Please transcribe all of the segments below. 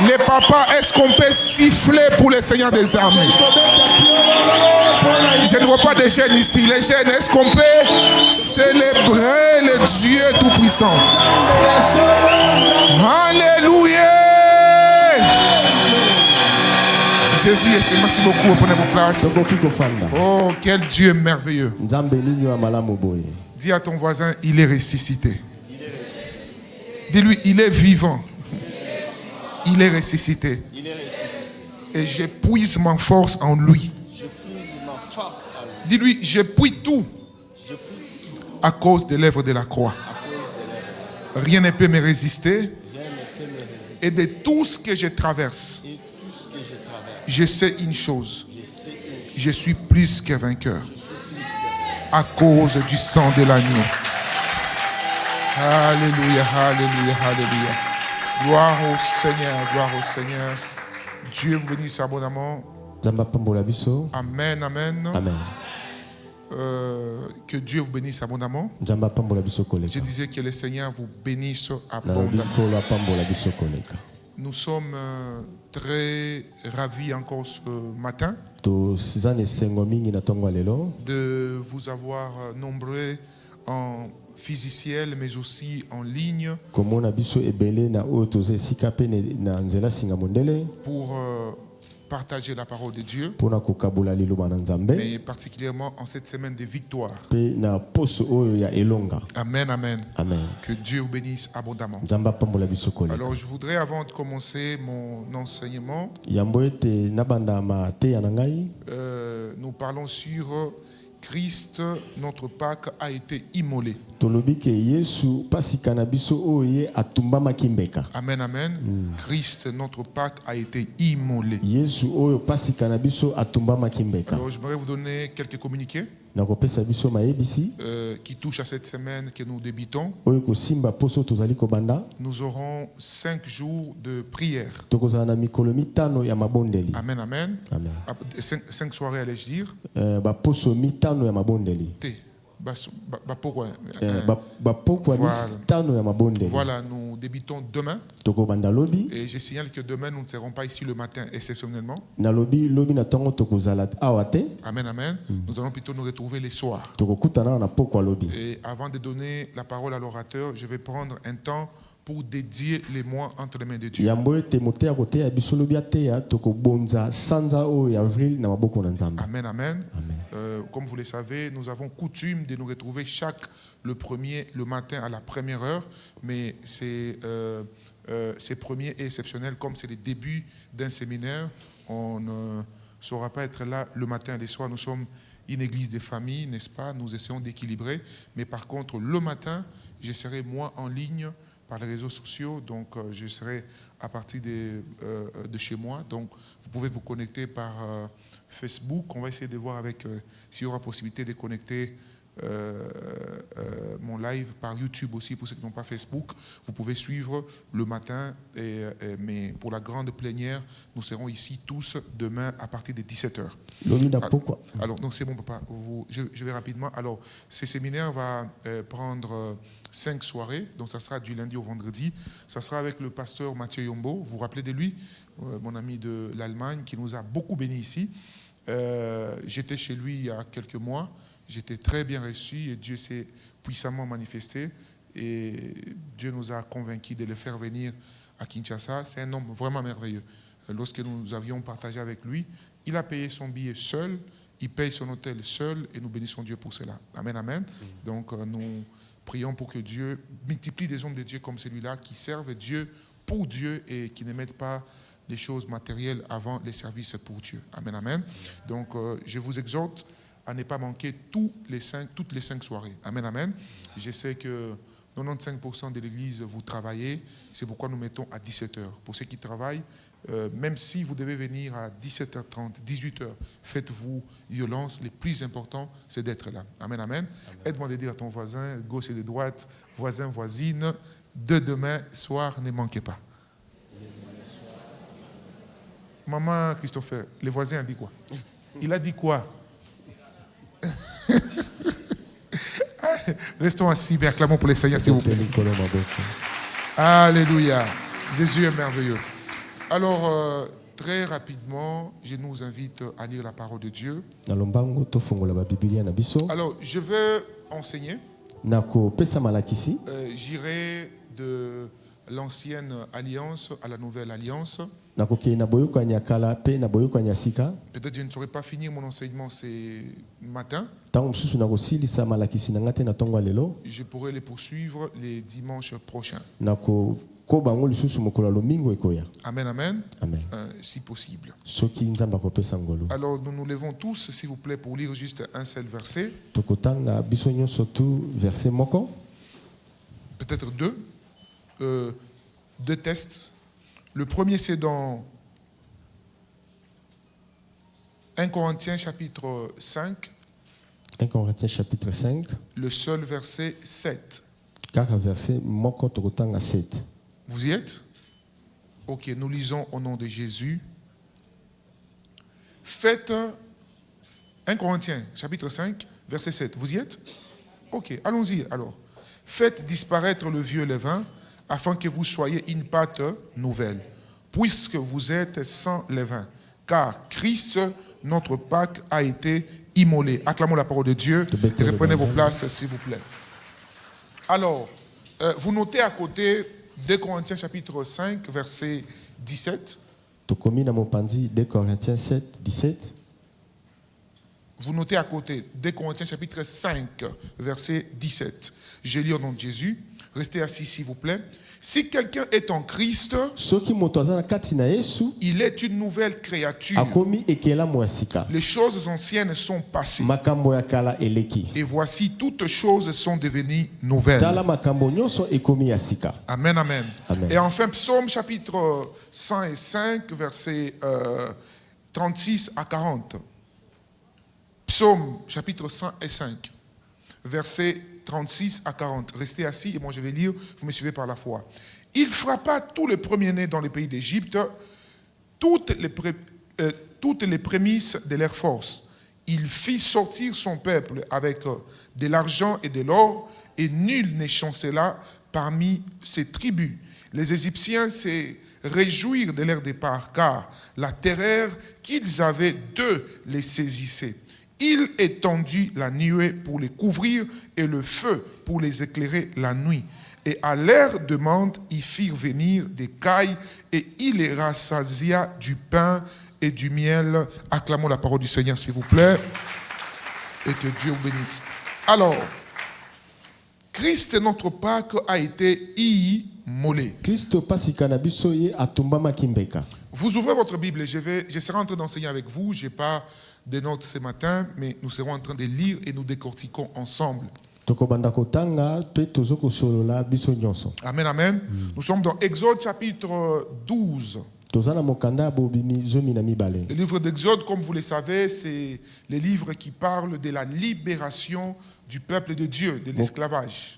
Les papas, est-ce qu'on peut siffler pour le Seigneur des armées? Je ne vois pas de jeunes ici. Les jeunes, est-ce qu'on peut célébrer le Dieu Tout-Puissant? Alléluia! Jésus, merci beaucoup. Prenez vos places. Oh, quel Dieu merveilleux. Dis à ton voisin, il est ressuscité. Dis-lui, il est vivant. Il est ressuscité. Et j'épuise ma force en lui. Dis-lui, j'épuise tout à cause de l'œuvre de la croix. Rien ne peut me résister. Et de tout ce que je traverse, je sais une chose. Je suis plus que vainqueur à cause du sang de l'agneau. Alléluia, alléluia, alléluia. Gloire au Seigneur, gloire au Seigneur. Dieu vous bénisse abondamment. Amen, amen. Amen. Que Dieu vous bénisse abondamment. Je disais que le Seigneur vous bénisse abondamment. Nous sommes très ravis encore ce matin de vous avoir nombreux en physique, mais aussi en ligne pour partager la parole de Dieu, mais particulièrement en cette semaine de victoire. Amen, amen. Amen. Que Dieu vous bénisse abondamment. Alors je voudrais, avant de commencer mon enseignement, nous parlons sur Christ, notre Pâque, a été immolé. Amen, amen. Christ, notre Pâque, a été immolé. Alors, j'aimerais vous donner quelques communiqués qui touchent à cette semaine que nous débutons. Nous aurons 5 jours de prière. Amen, amen. 5 soirées, allais-je dire. Voilà, nous débutons demain. Et je signale que demain, nous ne serons pas ici le matin, exceptionnellement. Amen, amen. Nous allons plutôt nous retrouver les soirs. Et avant de donner la parole à l'orateur, je vais prendre un temps pour dédier les mois entre les mains de Dieu. Amen, amen. Comme vous le savez, nous avons coutume de nous retrouver le matin à la première heure, mais c'est premier et exceptionnel, comme c'est le début d'un séminaire, on ne saura pas être là le matin et le soir. Nous sommes une église de famille, n'est-ce pas? Nous essayons d'équilibrer, mais par contre, le matin, je serai moi en ligne par les réseaux sociaux, donc je serai à partir de chez moi, donc vous pouvez vous connecter par Facebook. On va essayer de voir avec s'il y aura possibilité de connecter mon live par YouTube aussi pour ceux qui n'ont pas Facebook. Vous pouvez suivre le matin, mais pour la grande plénière, nous serons ici tous demain à partir de 17h. Alors, donc c'est bon, papa, je vais rapidement. Alors, ce séminaire va prendre 5 soirées, donc ça sera du lundi au vendredi. Ça sera avec le pasteur Mathieu Yombo. Vous vous rappelez de lui, mon ami de l'Allemagne, qui nous a beaucoup bénis ici. J'étais chez lui il y a quelques mois. J'étais très bien reçu et Dieu s'est puissamment manifesté. Et Dieu nous a convaincus de le faire venir à Kinshasa. C'est un homme vraiment merveilleux. Lorsque nous avions partagé avec lui, il a payé son billet seul, il paye son hôtel seul et nous bénissons Dieu pour cela. Amen, amen. Donc nous prions pour que Dieu multiplie des hommes de Dieu comme celui-là qui servent Dieu pour Dieu et qui ne mettent pas les choses matérielles avant les services pour Dieu. Amen, amen. Donc je vous exhorte à ne pas manquer toutes les 5 soirées. Amen, amen. Je sais que 95% de l'église, vous travaillez. C'est pourquoi nous mettons à 17h. Pour ceux qui travaillent, même si vous devez venir à 17h30, 18h, faites-vous violence. Le plus important, c'est d'être là. Amen, amen. Aide-moi de dire à ton voisin, gauche et de droite, voisin, voisine, de demain soir, ne manquez pas. Maman Christopher, le voisin a dit quoi? Il a dit quoi? Restons assis, mais acclamons pour le Seigneur, s'il vous plaît. Alléluia. Jésus est merveilleux. Alors, très rapidement, je nous invite à lire la parole de Dieu. Alors, je vais enseigner. J'irai de l'ancienne alliance à la nouvelle alliance. Peut-être je ne saurais pas finir mon enseignement ce matin. Je pourrai les poursuivre les dimanches prochains. Amen, amen. Si possible. Alors nous nous levons tous, s'il vous plaît, pour lire juste un seul verset. Peut-être deux textes. Le premier, c'est dans 1 Corinthiens chapitre 5. 1 Corinthiens chapitre 5. Le seul verset 7. Vous y êtes? Ok, nous lisons au nom de Jésus. Faites 1 Corinthiens chapitre 5, verset 7. Vous y êtes? Ok, allons-y alors. Faites disparaître le vieux levain, afin que vous soyez une pâte nouvelle, puisque vous êtes sans levain. Car Christ, notre Pâque, a été immolé. Acclamons la parole de Dieu et reprenez vos places, s'il vous plaît. Alors, vous notez à côté 2 Corinthiens chapitre 5, verset 17. 2 Corinthiens 7, 17. Vous notez à côté 2 Corinthiens chapitre 5, verset 17. Je lis au nom de Jésus. Restez assis, s'il vous plaît. Si quelqu'un est en Christ, il est une nouvelle créature. Les choses anciennes sont passées. Et voici, toutes choses sont devenues nouvelles. Amen, amen. Et enfin, Psaume chapitre 105, versets 36 à 40. Psaume chapitre 105, versets 36 à 40. Restez assis et moi je vais lire, vous me suivez par la foi. Il frappa tous les premiers-nés dans le pays d'Égypte, toutes les prémices de leurs forces. Il fit sortir son peuple avec de l'argent et de l'or, et nul ne chancela parmi ses tribus. Les Égyptiens se réjouirent de leur départ, car la terreur qu'ils avaient d'eux les saisissait. Il étendit la nuée pour les couvrir et le feu pour les éclairer la nuit. Et à leur demande, ils firent venir des cailles et il les rassasia du pain et du miel. Acclamons la parole du Seigneur, s'il vous plaît. Et que Dieu vous bénisse. Alors, Christ, notre Pâque, a été immolé. Vous ouvrez votre Bible, je serai en train d'enseigner avec vous. Je n'ai pas de notes ce matin, mais nous serons en train de lire et nous décortiquons ensemble. Amen, amen. Nous sommes dans Exode chapitre 12. Le livre d'Exode, comme vous le savez, c'est le livre qui parle de la libération du peuple de Dieu, de l'esclavage.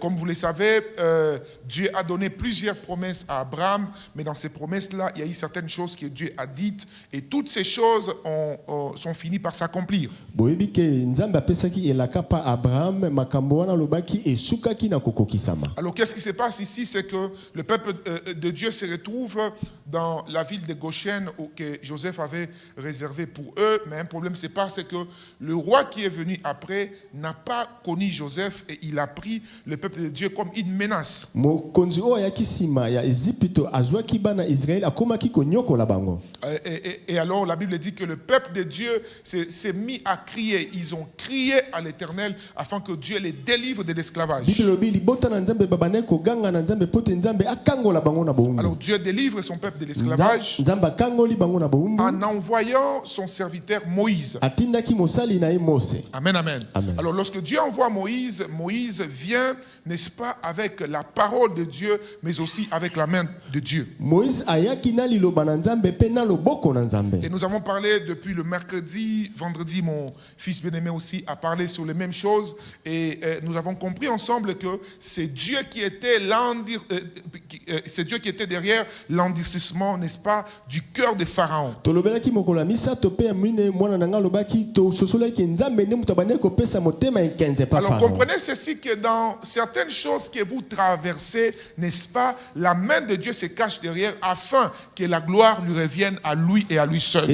Comme vous le savez, Dieu a donné plusieurs promesses à Abraham, mais dans ces promesses-là, il y a eu certaines choses que Dieu a dites, et toutes ces choses sont finies par s'accomplir. Alors, qu'est-ce qui se passe ici? C'est que le peuple de Dieu se retrouve dans la ville de Goshen que Joseph avait réservée pour eux, mais un problème se passe, c'est que le roi qui est venu après n'a pas connu Joseph et il a pris le peuple de Dieu comme une menace. Et alors la Bible dit que le peuple de Dieu s'est mis à crier. Ils ont crié à l'Éternel afin que Dieu les délivre de l'esclavage. Alors Dieu délivre son peuple de l'esclavage en envoyant son serviteur Moïse. Amen, amen. Alors lorsque Dieu envoie Moïse, Moïse vient, n'est-ce pas, avec la parole de Dieu, mais aussi avec la main de Dieu. Et nous avons parlé depuis le mercredi, vendredi, mon fils bien-aimé aussi a parlé sur les mêmes choses. Et nous avons compris ensemble que c'est Dieu qui était c'est Dieu qui était derrière l'endurcissement, n'est-ce pas, du cœur de Pharaon. Alors comprenez ceci, que dans certaines choses que vous traversez, n'est-ce pas, la main de Dieu se cache derrière afin que la gloire lui revienne à lui et à lui seul.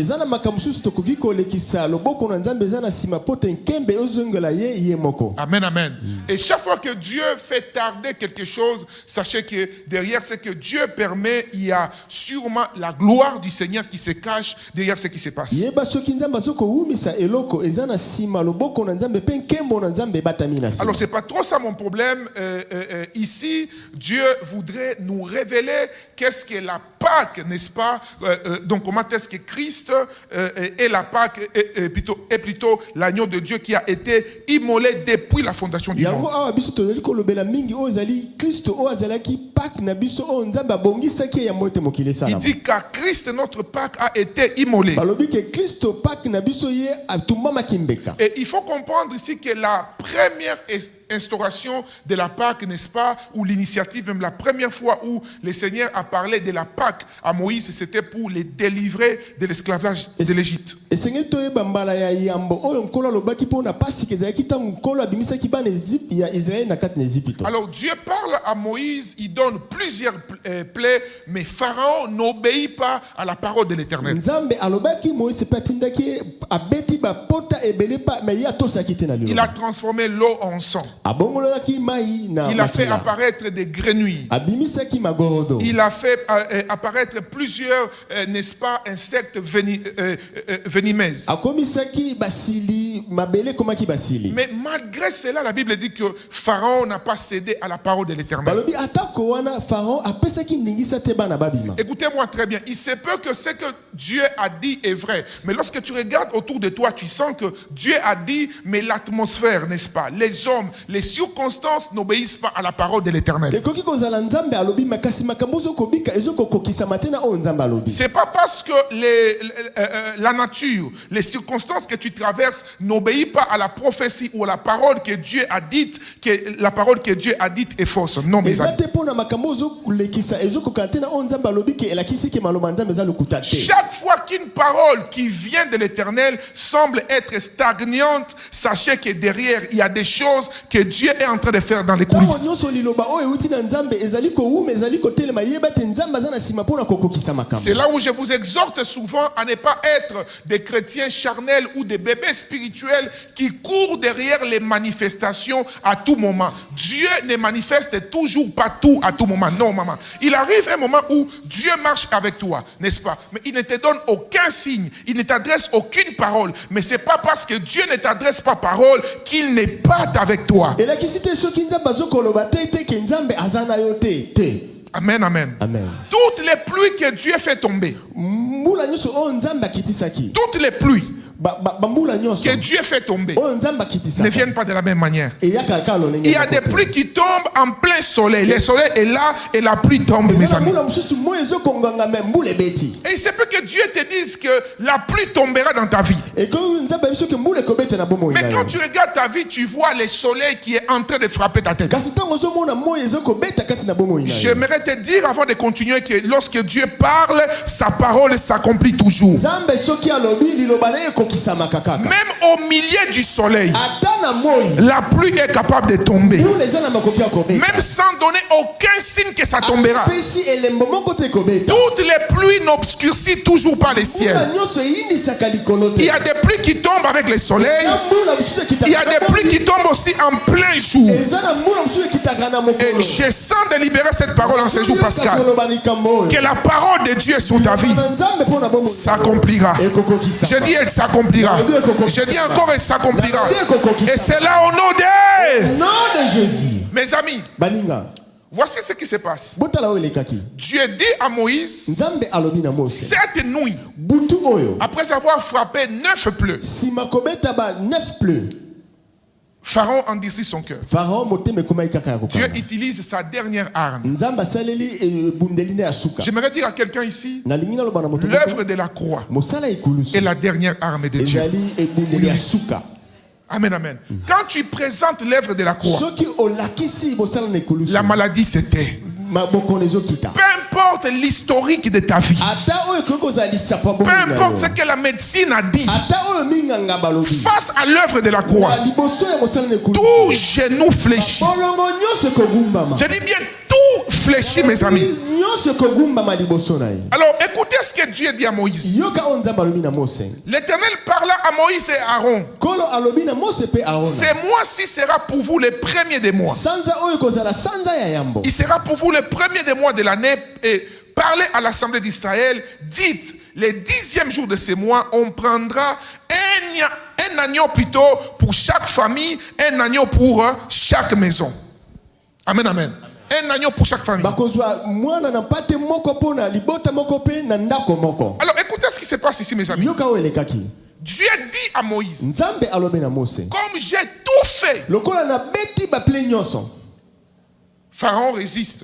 Amen, amen. Et chaque fois que Dieu fait tarder quelque chose, sachez que derrière ce que Dieu permet, il y a sûrement la gloire du Seigneur qui se cache derrière ce qui se passe. Alors c'est pas trop ça mon problème. Ici, Dieu voudrait nous révéler qu'est-ce que la Pâque, n'est-ce pas? Donc comment est-ce que Christ est la Pâque, est plutôt l'agneau de Dieu qui a été immolé depuis la fondation du monde. Il dit qu'à Christ notre Pâque a été immolé. Et il faut comprendre ici que la première instauration de la Pâque, n'est-ce pas, ou l'initiative, même la première fois où le Seigneur a parlé de la Pâque à Moïse, c'était pour les délivrer de l'esclavage de l'Égypte. Alors Dieu parle à Moïse, il donne plusieurs plaies, mais Pharaon n'obéit pas à la parole de l'Éternel. Il a transformé l'eau en sang. Il a fait apparaître des grenouilles. Il a fait apparaître plusieurs, n'est-ce pas, insectes venimeuses. Mais malgré cela, la Bible dit que Pharaon n'a pas cédé à la parole de l'Éternel. Écoutez-moi très bien. Il se peut que ce que Dieu a dit est vrai. Mais lorsque tu regardes autour de toi, tu sens que Dieu a dit, mais l'atmosphère, n'est-ce pas? Les hommes, les circonstances n'obéissent pas à la parole de l'Éternel. C'est pas parce que la nature, les circonstances que tu traverses n'obéissent pas à la prophétie ou à la parole que Dieu a dite, que la parole que Dieu a dite est fausse. Non, mes amis. Chaque fois qu'une parole qui vient de l'Éternel semble être stagnante, sachez que derrière il y a des choses que Dieu est en train de faire dans les coulisses. C'est là où je vous exhorte souvent à ne pas être des chrétiens charnels ou des bébés spirituels qui courent derrière les manifestations à tout moment. Dieu ne manifeste toujours pas tout à tout moment. Non, maman. Il arrive un moment où Dieu marche avec toi, n'est-ce pas? Mais il ne te donne aucun signe, il ne t'adresse aucune parole. Mais c'est pas parce que Dieu ne t'adresse pas parole qu'il n'est pas avec toi. Amen, amen. Amen. Toutes les pluies que Dieu fait tomber, toutes les pluies que Dieu fait tomber ne viennent pas de la même manière. Il y a des pluies qui tombent en plein soleil. Le soleil est là et la pluie tombe, mes amis. Et il se peut que Dieu te dise que la pluie tombera dans ta vie. Mais quand tu regardes ta vie, tu vois le soleil qui est en train de frapper ta tête. J'aimerais te dire avant de continuer que lorsque Dieu parle, sa parole s'accomplit toujours. Même au milieu du soleil, la pluie est capable de tomber. Même sans donner aucun signe que ça tombera. Toutes les pluies n'obscurcissent toujours pas le ciel. Il y a des pluies qui tombent avec le soleil. Il y a des pluies qui tombent aussi en plein jour. Et je sens de libérer cette parole en ce jour, Pascal. Que la parole de Dieu sur ta vie s'accomplira. Je dis elle s'accomplira. Je dis encore elle s'accomplira. Et c'est là au nom de Jésus. Mes amis, voici ce qui se passe. Dieu dit à Moïse, cette nuit, après avoir frappé 9 plaies, Pharaon endurcit son cœur. Dieu utilise sa dernière arme. J'aimerais dire à quelqu'un ici, l'œuvre de la croix est la dernière arme de Dieu. Amen, amen. Quand tu présentes l'œuvre de la croix, la maladie se tait. Peu importe l'historique de ta vie. Peu importe ce que la médecine a dit. Face à l'œuvre de la croix. Tout genou fléchit. Je dis bien tout fléchit, mes amis. Alors écoutez ce que Dieu dit à Moïse. L'Éternel parla à Moïse et Aaron. Ce mois-ci sera pour vous le premier des mois. Il sera pour vous le premier des mois de l'année. Et parlez à l'Assemblée d'Israël. Dites, le 10e jour de ce mois, on prendra un agneau plutôt pour chaque famille, un agneau pour chaque maison. Amen, amen. Un agneau pour chaque famille. Alors écoutez ce qui se passe ici, mes amis. Dieu dit à Moïse, comme j'ai tout fait, Pharaon résiste.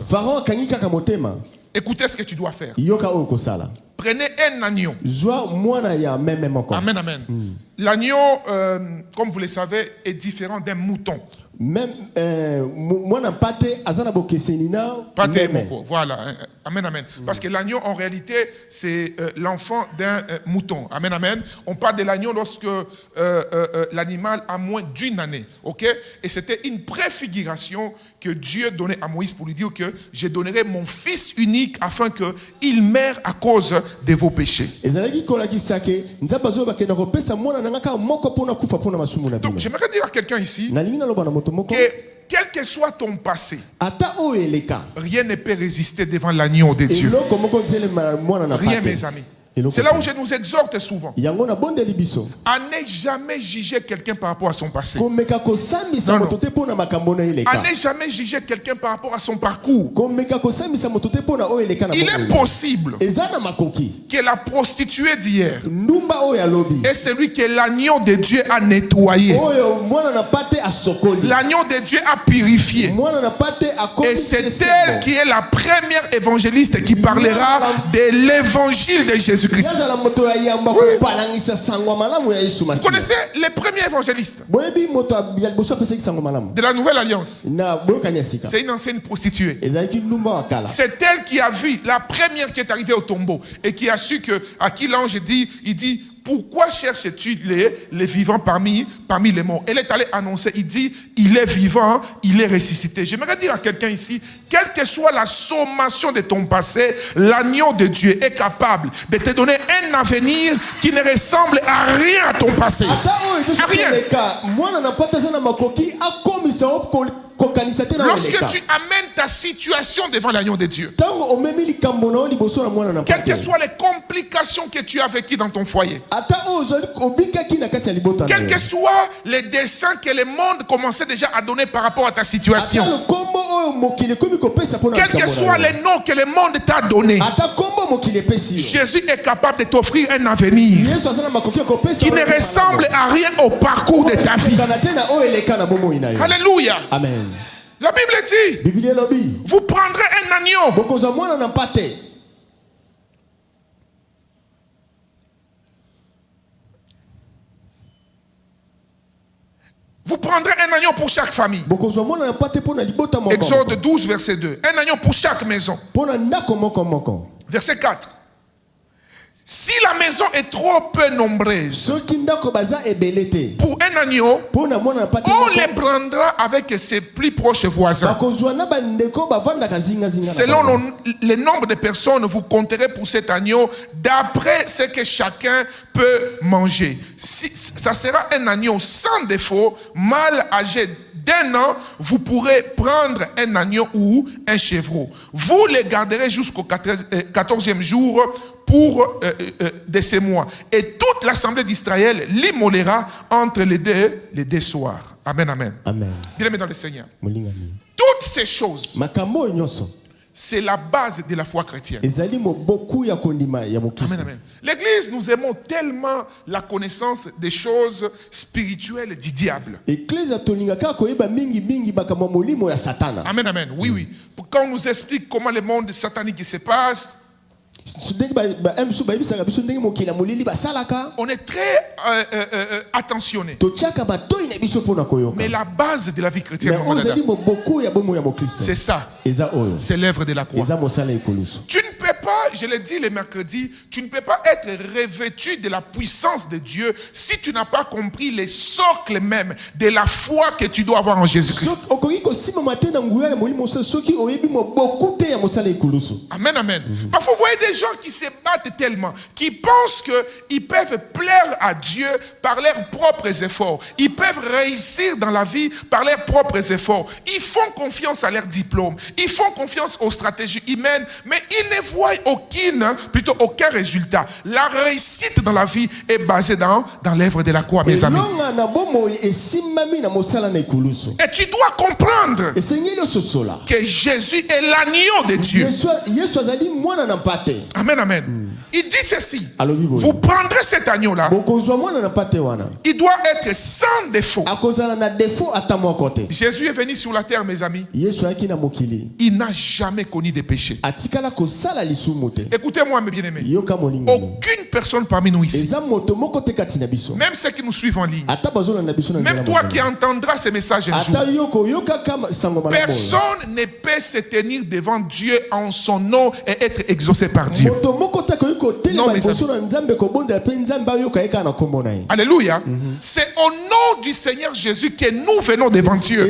Écoutez ce que tu dois faire. Prenez un agneau. Amen, amen. L'agneau, comme vous le savez, est différent d'un mouton. Même voilà, amen, amen. Parce que l'agneau en réalité c'est l'enfant d'un mouton, amen, amen. On parle de l'agneau lorsque l'animal a moins d'une année, ok. Et c'était une préfiguration que Dieu donnait à Moïse pour lui dire que je donnerai mon fils unique afin que il meure à cause de vos péchés. Donc j'aimerais dire à quelqu'un ici que quel que soit ton passé, rien ne peut résister devant l'agneau de Dieu. Rien, mes amis. C'est là où je nous exhorte souvent à ne jamais juger quelqu'un par rapport à son passé. Non, non. À ne jamais juger quelqu'un par rapport à son parcours. Il est possible que la prostituée d'hier est celui que l'agneau de Dieu a nettoyé. L'agneau de Dieu a purifié. Et c'est elle qui est la première évangéliste qui parlera de l'évangile de Jésus. Oui. Vous connaissez les premiers évangélistes de la Nouvelle Alliance? C'est une ancienne prostituée. C'est elle qui a vu la première qui est arrivée au tombeau et qui a su que à qui l'ange dit, il dit, pourquoi cherches-tu les vivants parmi les morts? Elle est allée annoncer, il dit, il est vivant, il est ressuscité. J'aimerais dire à quelqu'un ici, quelle que soit la sommation de ton passé, l'agneau de Dieu est capable de te donner un avenir qui ne ressemble à rien à ton passé. À rien. Lorsque tu amènes ta situation devant l'agneau de Dieu, quelles que soient les complications que tu as vécues dans ton foyer, quels que soient les dessins que le monde commençait déjà à donner par rapport à ta situation, quels que soient les noms que le monde t'a donnés, Jésus est capable de t'offrir un avenir qui ne ressemble à rien au parcours de ta vie. Alléluia. Amen. La Bible dit, vous prendrez un agneau. Vous prendrez un agneau pour chaque famille. Exode 12, verset 2. Un agneau pour chaque maison. Verset 4. Si la maison est trop peu nombreuse pour un agneau, on les prendra avec ses plus proches voisins. Selon le nombre de personnes, vous compterez pour cet agneau d'après ce que chacun peut manger. Si ça sera un agneau sans défaut, mâle âgé d'1 an, vous pourrez prendre un agneau ou un chevreau. Vous les garderez jusqu'au 14e jour de ces mois. Et toute l'assemblée d'Israël l'immolera entre les deux soirs. Amen, amen. Amen. Bien-aimé dans le Seigneur. Toutes ces choses, c'est la base de la foi chrétienne. Amen, amen. L'Église, nous aimons tellement la connaissance des choses spirituelles du diable. Amen, amen. Oui, oui. Quand on nous explique comment le monde satanique se passe, On est très attentionné. Mais la base de la vie chrétienne, c'est ça. C'est l'œuvre de la croix. Tu ne peux pas, je l'ai dit le mercredi, tu ne peux pas être revêtu de la puissance de Dieu si tu n'as pas compris les socles même de la foi que tu dois avoir en Jésus-Christ. Amen, amen. Parfois, vous voyez des gens qui se battent tellement, qui pensent qu'ils peuvent plaire à Dieu par leurs propres efforts. Ils peuvent réussir dans la vie par leurs propres efforts. Ils font confiance à leur diplôme. Ils font confiance aux stratégies humaines, mais ils ne voient aucun résultat. La réussite dans la vie est basée dans l'œuvre de la croix, mes amis. Et tu dois comprendre que Jésus est l'agneau de Dieu. Amen, amen. Il dit ceci. Vous prendrez cet agneau-là. Il doit être sans défaut. Jésus est venu sur la terre, mes amis. Il n'a jamais connu de péché. Écoutez-moi, mes bien-aimés. Aucune personne parmi nous ici, même ceux qui nous suivent en ligne, même toi qui entendras ces messages un jour, personne ne peut se tenir devant Dieu en son nom et être exaucé par Dieu. Non, mes amis. Alléluia. C'est au nom du Seigneur Jésus que nous venons devant Dieu.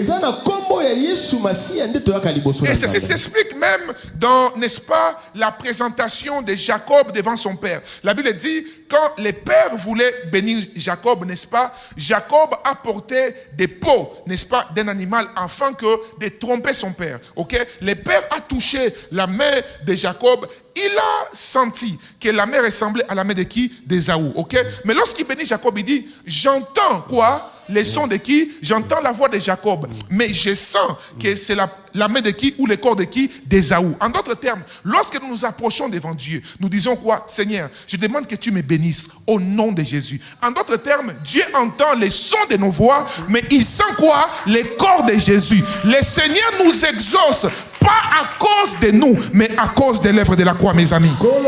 Et ceci s'explique même dans, n'est-ce pas, la présentation de Jacob devant son père. La Bible dit, quand les pères voulaient bénir Jacob, n'est-ce pas, Jacob apportait des peaux, n'est-ce pas, d'un animal afin de tromper son père. Ok? Le père a touché la main de Jacob. Il a senti que la main ressemblait à la main de qui? D'Ésaü. Ok? Mais lorsqu'il bénit Jacob, il dit, j'entends quoi? Les sons de qui? J'entends la voix de Jacob. Mais je sens que c'est la main de qui ou le corps de qui? D'Ésaü. En d'autres termes, lorsque nous nous approchons devant Dieu, nous disons quoi? Seigneur, je demande que tu me bénisses au nom de Jésus. En d'autres termes, Dieu entend les sons de nos voix, mais il sent quoi? Le corps de Jésus. Le Seigneur nous exauce, pas à cause de nous, mais à cause de l'œuvre de la croix, mes amis. À cause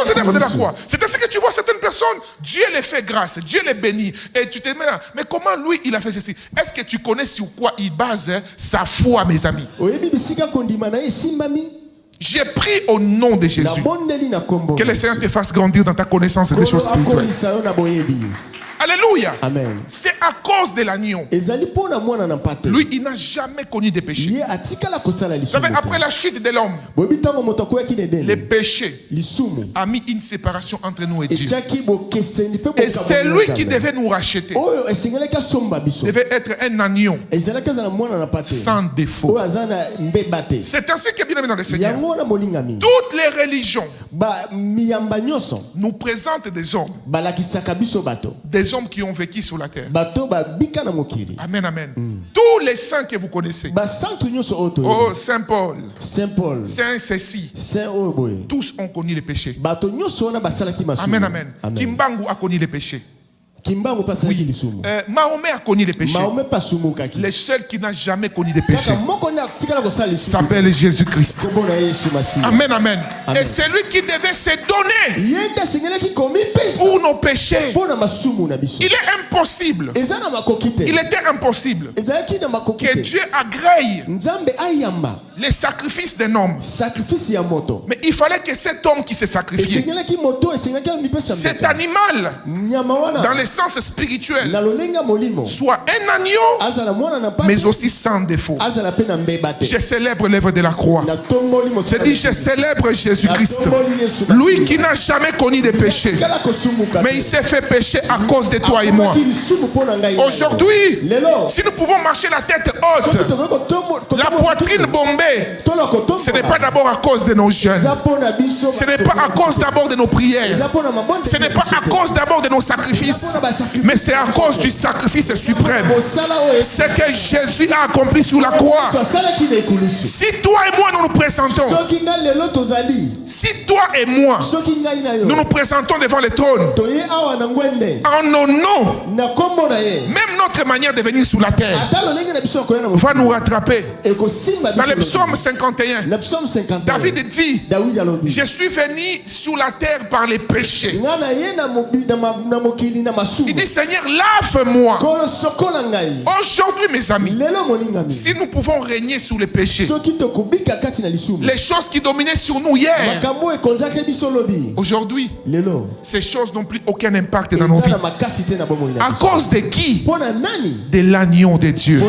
de l'œuvre de la croix. C'est ainsi que tu vois certaines personnes, Dieu les fait grâce, Dieu les bénit. Et tu te dis, mais comment lui, il a fait ceci? Est-ce que tu connais sur quoi il base sa foi, mes amis? J'ai pris au nom de Jésus. Que le Seigneur te fasse grandir dans ta connaissance des choses spirituelles. Alléluia. Amen. C'est à cause de l'agneau. Lui, il n'a jamais connu de péché. Vous savez, après la chute de l'homme, le péché a mis une séparation entre nous et Dieu. Et c'est lui qui devait nous racheter. Devait être un agneau sans défaut. C'est ainsi que, bien aimé dans le Seigneur, toutes les religions nous présentent des hommes. Des hommes qui ont vécu sur la terre. Amen, amen. Tous les saints que vous connaissez. Oh, Saint Paul. Saint Cécile. Tous ont connu les péchés. Amen, amen. Kimbangu a connu les péchés. Oui. Mahomet a connu les péchés. Le seul qui n'a jamais connu les péchés s'appelle Jésus-Christ. Amen, amen. Et c'est lui qui devait se donner pour nos péchés. Il est impossible. Il était impossible que Dieu agrée les sacrifices d'un homme. Mais il fallait que cet homme qui s'est sacrifié, cet animal, dans le sens spirituel, soit un agneau, mais aussi sans défaut. Je célèbre l'œuvre de la croix. Je dis, je célèbre Jésus-Christ, lui qui n'a jamais connu de péché, mais il s'est fait pécher à cause de toi et moi. Aujourd'hui, si nous pouvons marcher la tête haute, la poitrine bombée, ce n'est pas d'abord à cause de nos jeûnes, ce n'est pas à cause d'abord de nos prières, ce n'est pas à cause d'abord de nos sacrifices, mais c'est à cause du sacrifice suprême. Ce que Jésus a accompli sur la croix. Si toi et moi nous nous présentons, si toi et moi nous nous présentons devant le trône, en nos noms, même notre manière de venir sur la terre va nous rattraper. Dans le psaume 51, David dit: je suis venu sur la terre par les péchés. Il dit: Seigneur, lave-moi. Aujourd'hui, mes amis, si nous pouvons régner sur les péchés, les choses qui dominaient sur nous hier, aujourd'hui, ces choses n'ont plus aucun impact dans nos vies. À cause de qui? De l'agneau de Dieu.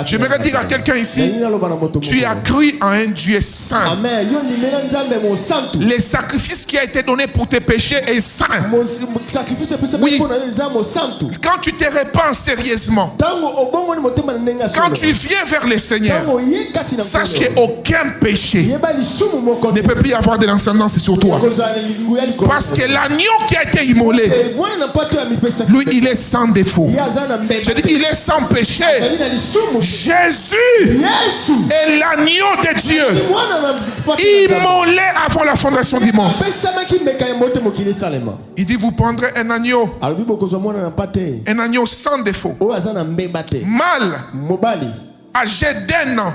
J'aimerais dire à quelqu'un ici: tu as cru en un Dieu saint. Le sacrifice qui a été donné pour tes péchés est saint. Oui. Quand tu te répands sérieusement, quand tu viens vers le Seigneur, sache qu'aucun péché ne peut plus avoir de l'ascendance sur toi. Parce que l'agneau qui a été immolé, lui, il est sans défaut. Je dis, il est sans péché. Jésus est l'agneau de Dieu, immolé avant la fondation du monde. Il dit: vous prendrez un agneau sans défaut, mâle, âgé d'1 an.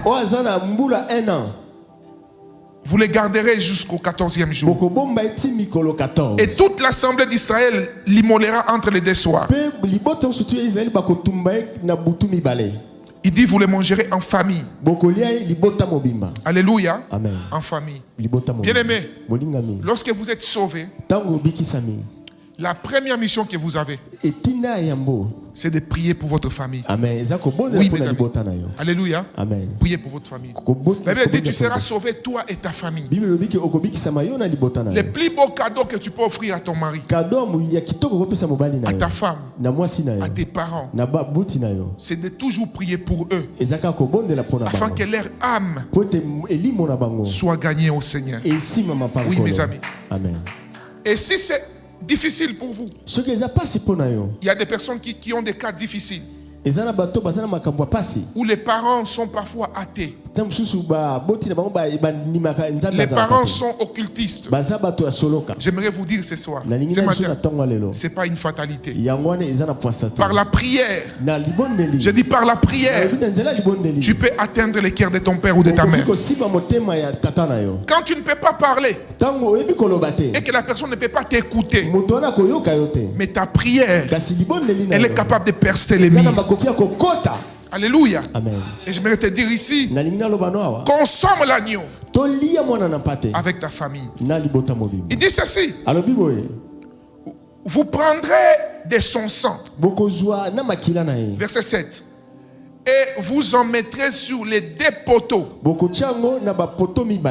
Vous les garderez jusqu'au 14e jour. Et toute l'assemblée d'Israël l'immolera entre les deux soirs. Il dit: vous les mangerez en famille. Alléluia. Amen. En famille. Bien-aimés, lorsque vous êtes sauvés, la première mission que vous avez, c'est de prier pour votre famille. Amen. Oui, mes amis. Alléluia. Amen. Priez pour votre famille. La Bible dit: tu seras sauvé, toi et ta famille. Le plus beau cadeau que tu peux offrir à ton mari, à ta femme, à tes parents, c'est de toujours prier pour eux, afin que leur âme soit gagnée au Seigneur. Oui, mes amis. Amen. Et si c'est difficile pour vous, il y a des personnes qui ont des cas difficiles, où les parents sont parfois athées. Les parents sont occultistes. J'aimerais vous dire ce soir, ce matin, ce n'est pas une fatalité. Par la prière, je dis par la prière, tu peux atteindre le cœur de ton père ou de ta mère. Quand tu ne peux pas parler et que la personne ne peut pas t'écouter, mais ta prière, elle est capable de percer les murs. Alléluia. Amen. Et je voudrais te dire ici, consomme l'agneau avec ta famille. Il dit ceci: vous prendrez de son sang. Verset 7. Et vous en mettrez sur les deux poteaux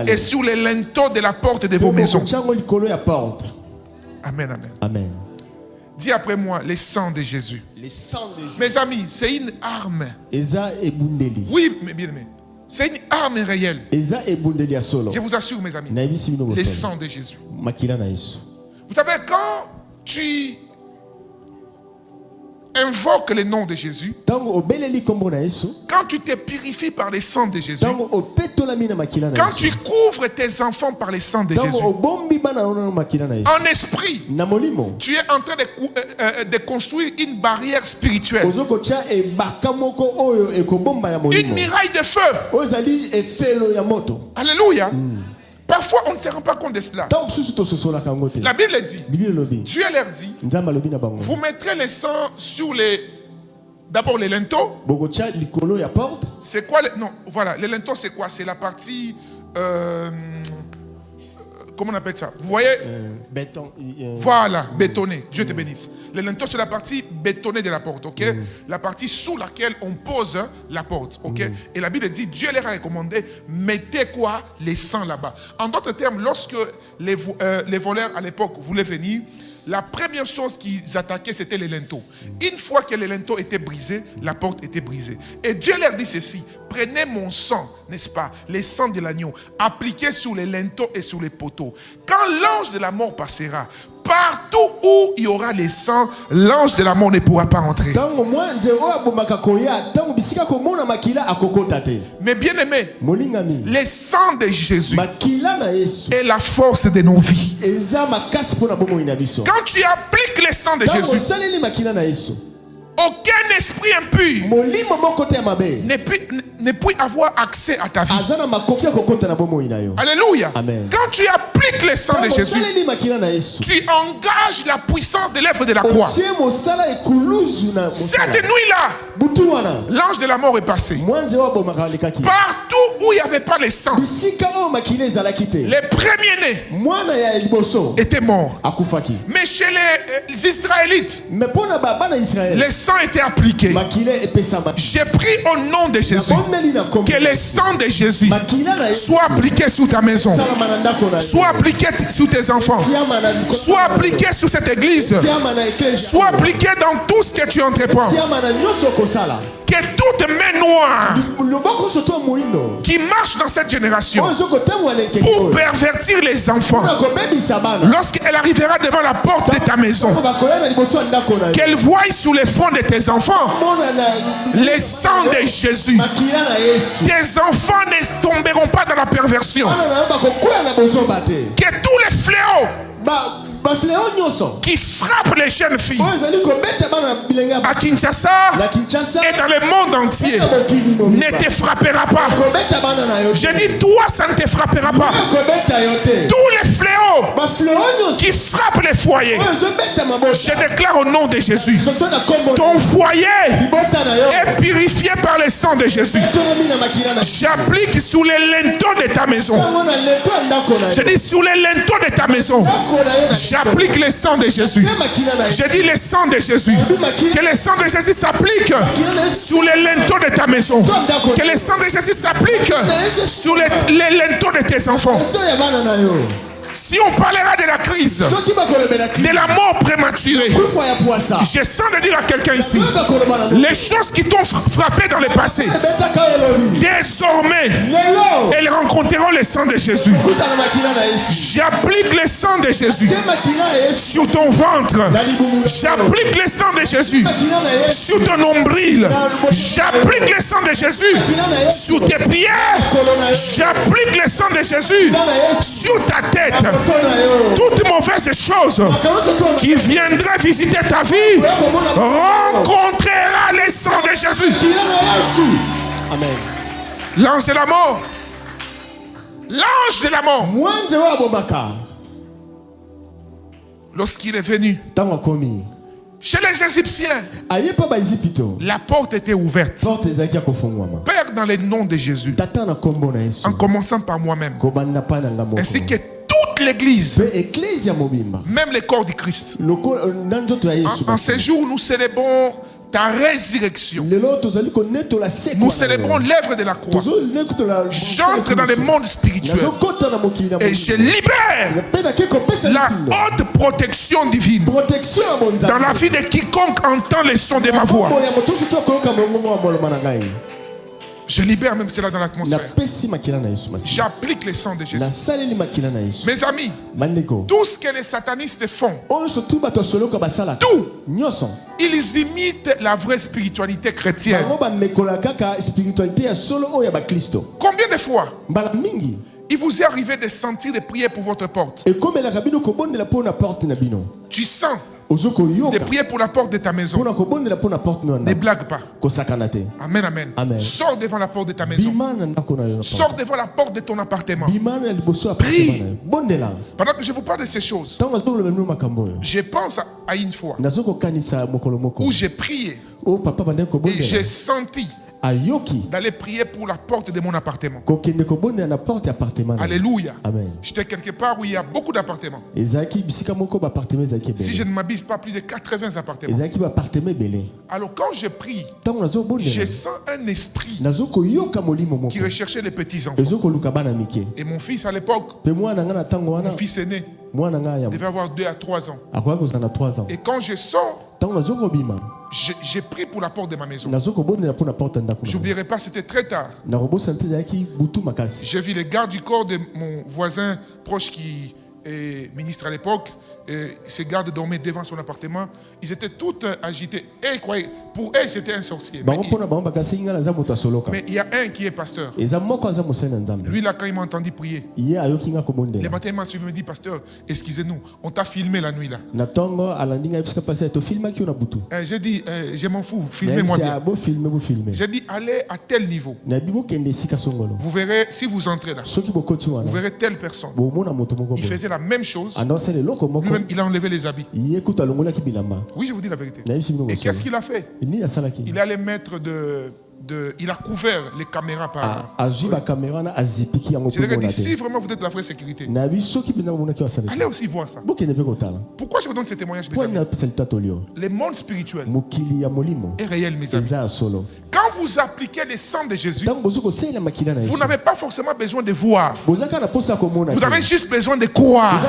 et sur les linteaux de la porte de vos maisons. Amen, amen. Amen. Dis après moi: le sang de Jésus. Mes amis, c'est une arme. Oui, mais bien aimé, c'est une arme réelle. Je vous assure, mes amis, le sang de Jésus. Vous savez, quand tu invoques le nom de Jésus, quand tu te purifies par le sang de Jésus, quand tu couvres tes enfants par le sang de Jésus, en esprit, tu es en train de construire une barrière spirituelle, une muraille de feu. Alléluia. Parfois, on ne se rend pas compte de cela. La Bible dit, Dieu leur dit: vous mettrez le sang sur d'abord les linteaux. C'est quoi non, voilà, les linteaux, c'est quoi? C'est la partie comment on appelle ça? Vous voyez? Béton. Voilà, bétonné. Dieu te bénisse. Le linteau, c'est la partie bétonnée de la porte, ok? La partie sous laquelle on pose la porte, ok? Et la Bible dit, Dieu leur a recommandé, mettez quoi? Les sangs là-bas. En d'autres termes, lorsque les voleurs à l'époque voulaient venir, la première chose qu'ils attaquaient, c'était les linteaux. Une fois que les linteaux étaient brisés, la porte était brisée. Et Dieu leur dit ceci: prenez mon sang, n'est-ce pas, les sangs de l'agneau, appliquez sur les linteaux et sur les poteaux. Quand l'ange de la mort passera, Partout où il y aura les sangs, l'ange de la mort ne pourra pas entrer. Mais bien aimé, les sangs de Jésus est la force de nos vies. Quand tu appliques les sangs de Jésus, aucun esprit impur ne peut avoir accès à ta vie. Alléluia. Amen. Quand tu appliques le sang de Jésus, tu engages la puissance de l'œuvre de la croix. Cette nuit-là, l'ange de la mort est passé. Partout où il n'y avait pas le sang, les premiers-nés étaient morts. Mais chez les Israélites, le sang était appliqué. J'ai pris au nom de Jésus que le sang de Jésus soit appliqué sur ta maison, soit appliqué sur tes enfants, soit appliqué sur cette église, soit appliqué dans tout ce que tu entreprends. Que toute main noire qui marche dans cette génération pour pervertir les enfants, lorsqu'elle arrivera devant la porte de ta maison, qu'elle voie sur les fronts de tes enfants le sang de Jésus. Tes enfants ne tomberont pas dans la perversion. Que tous les fléaux qui frappent les jeunes filles à Kinshasa et dans le monde entier ne te frappera pas. Je dis, toi, ça ne te frappera pas. Tous les fléaux qui frappent les foyers, je déclare au nom de Jésus, ton foyer est purifié par le sang de Jésus. J'applique sous les linteaux de ta maison. Je dis, sous les linteaux de ta maison, j'applique le sang de Jésus. Je dis le sang de Jésus. Que le sang de Jésus s'applique sous les linteaux de ta maison. Que le sang de Jésus s'applique sur les linteaux de tes enfants. Si on parlera de la crise, de la mort prématurée, je sens de dire à quelqu'un ici, les choses qui t'ont frappé dans le passé, désormais, elles rencontreront le sang de Jésus. J'applique le sang de Jésus sur ton ventre. J'applique le sang de Jésus sur ton nombril. J'applique le sang de Jésus sur tes pieds. J'applique le sang de Jésus sur ta tête. Toute mauvaise chose qui viendrait visiter ta vie rencontrera le sang de Jésus. Amen. L'ange de la mort. L'ange de la mort. Lorsqu'il est venu chez les Égyptiens, la porte était ouverte. Père, dans le nom de Jésus, en commençant par moi-même, ainsi que toute l'église, même le corps du Christ, en ces jours, nous célébrons ta résurrection. Nous célébrons l'œuvre de la croix. J'entre dans le monde spirituel et je libère la haute protection divine dans la vie de quiconque entend le son de ma voix. Je libère même cela dans l'atmosphère. J'applique le sang de Jésus. Mes amis, tout ce que les satanistes font, tout, ils imitent la vraie spiritualité chrétienne. Combien de fois il vous est arrivé de sentir de prier pour votre porte? Tu sens de prier pour la porte de ta maison. Ne blague pas. Amen, amen, amen. Sors devant la porte de ta maison. Sors devant la porte de ton appartement. Prie. Pendant que je vous parle de ces choses, je pense à une fois où j'ai prié et j'ai senti d'aller prier pour la porte de mon appartement. Alléluia. J'étais quelque part où il y a beaucoup d'appartements. Si je ne m'abuse pas, plus de 80 appartements. Alors quand je prie, je sens un esprit qui recherchait les petits enfants. Et mon fils à l'époque, mon fils aîné, devait avoir 2 à 3 ans. Et quand je sors, j'ai pris pour la porte de ma maison. J'oublierai pas, c'était très tard. J'ai vu les gardes du corps de mon voisin proche qui ministre à l'époque, ses gardes dormaient devant son appartement. Ils étaient tous agités. Et pour eux, c'était un sorcier. Mais il y a un qui est pasteur. Lui, là, quand il m'a entendu prier, le matin, il m'a suivi, il me dit, pasteur, excusez-nous, on t'a filmé la nuit là. J'ai dit, je m'en fous, filmez-moi bien. J'ai dit, allez à tel niveau. Vous verrez, si vous entrez là, vous verrez telle personne. Il faisait la même chose. Lui-même, il a enlevé les habits. Oui, je vous dis la vérité. Et qu'est-ce qu'il a fait? Il allait mettre il a couvert les caméras par. J'ai dit, si vraiment vous êtes de la vraie sécurité, allez aussi voir ça. Pourquoi je vous donne ce témoignage, mes amis? Le monde spirituel est réel, mes amis. Quand vous appliquez le sang de Jésus, vous n'avez pas forcément besoin de voir. Vous avez juste besoin de croire.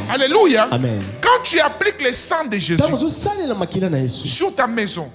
Alléluia. Amen. Quand tu appliques le sang de Jésus sur ta maison,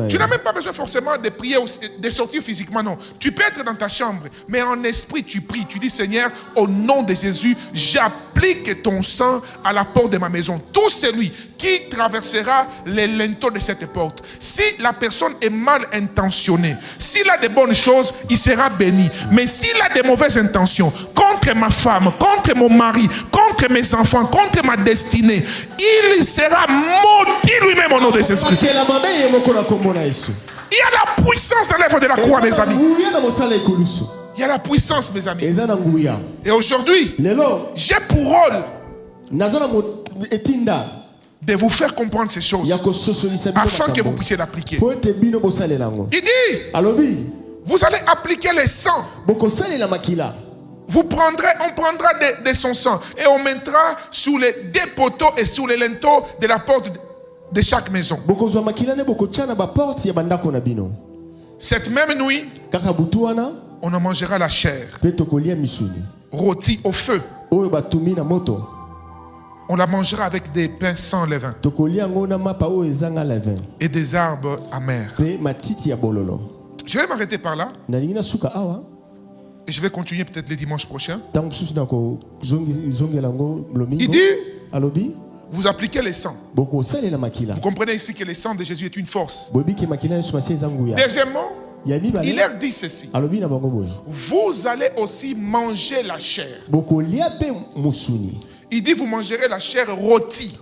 tu n'as même pas besoin forcément de prier, de sortir physiquement, non. Tu peux être dans ta chambre, mais en esprit tu pries. Tu dis, Seigneur, au nom de Jésus, j'applique ton sang à la porte de ma maison. Tout celui qui traversera les linteaux de cette porte, si la personne est mal intentionné, s'il a de bonnes choses, il sera béni. Mais s'il a de mauvaises intentions contre ma femme, contre mon mari, contre mes enfants, contre ma destinée, il sera maudit lui-même au nom de Jésus-Christ. Il y a la puissance dans l'œuvre de la croix, mes amis. Il y a la puissance, mes amis. Et aujourd'hui, j'ai pour rôle de vous faire comprendre ces choses afin que vous puissiez l'appliquer. Il dit, vous allez appliquer le sang. On prendra de son sang et on mettra sous les deux poteaux et sous les linteaux de la porte de chaque maison. Cette même nuit, on en mangera la chair rôtie au feu. On la mangera avec des pains sans levain et des arbres amers. Je vais m'arrêter par là et je vais continuer peut-être les dimanches prochains. Il dit, vous appliquez le sang. Vous comprenez ici que le sang de Jésus est une force. Deuxièmement, il leur dit ceci. Vous allez aussi manger la chair. Il dit, vous mangerez la chair rôtie.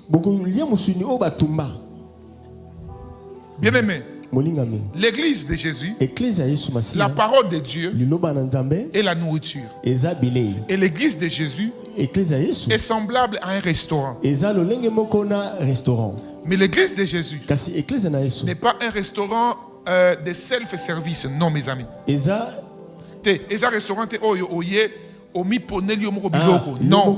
Bien aimé, l'église de Jésus, la parole de Dieu est la nourriture. Et l'église de Jésus est semblable à un restaurant. Mais l'église de Jésus n'est pas un restaurant de self-service. Non, mes amis. C'est un restaurant non.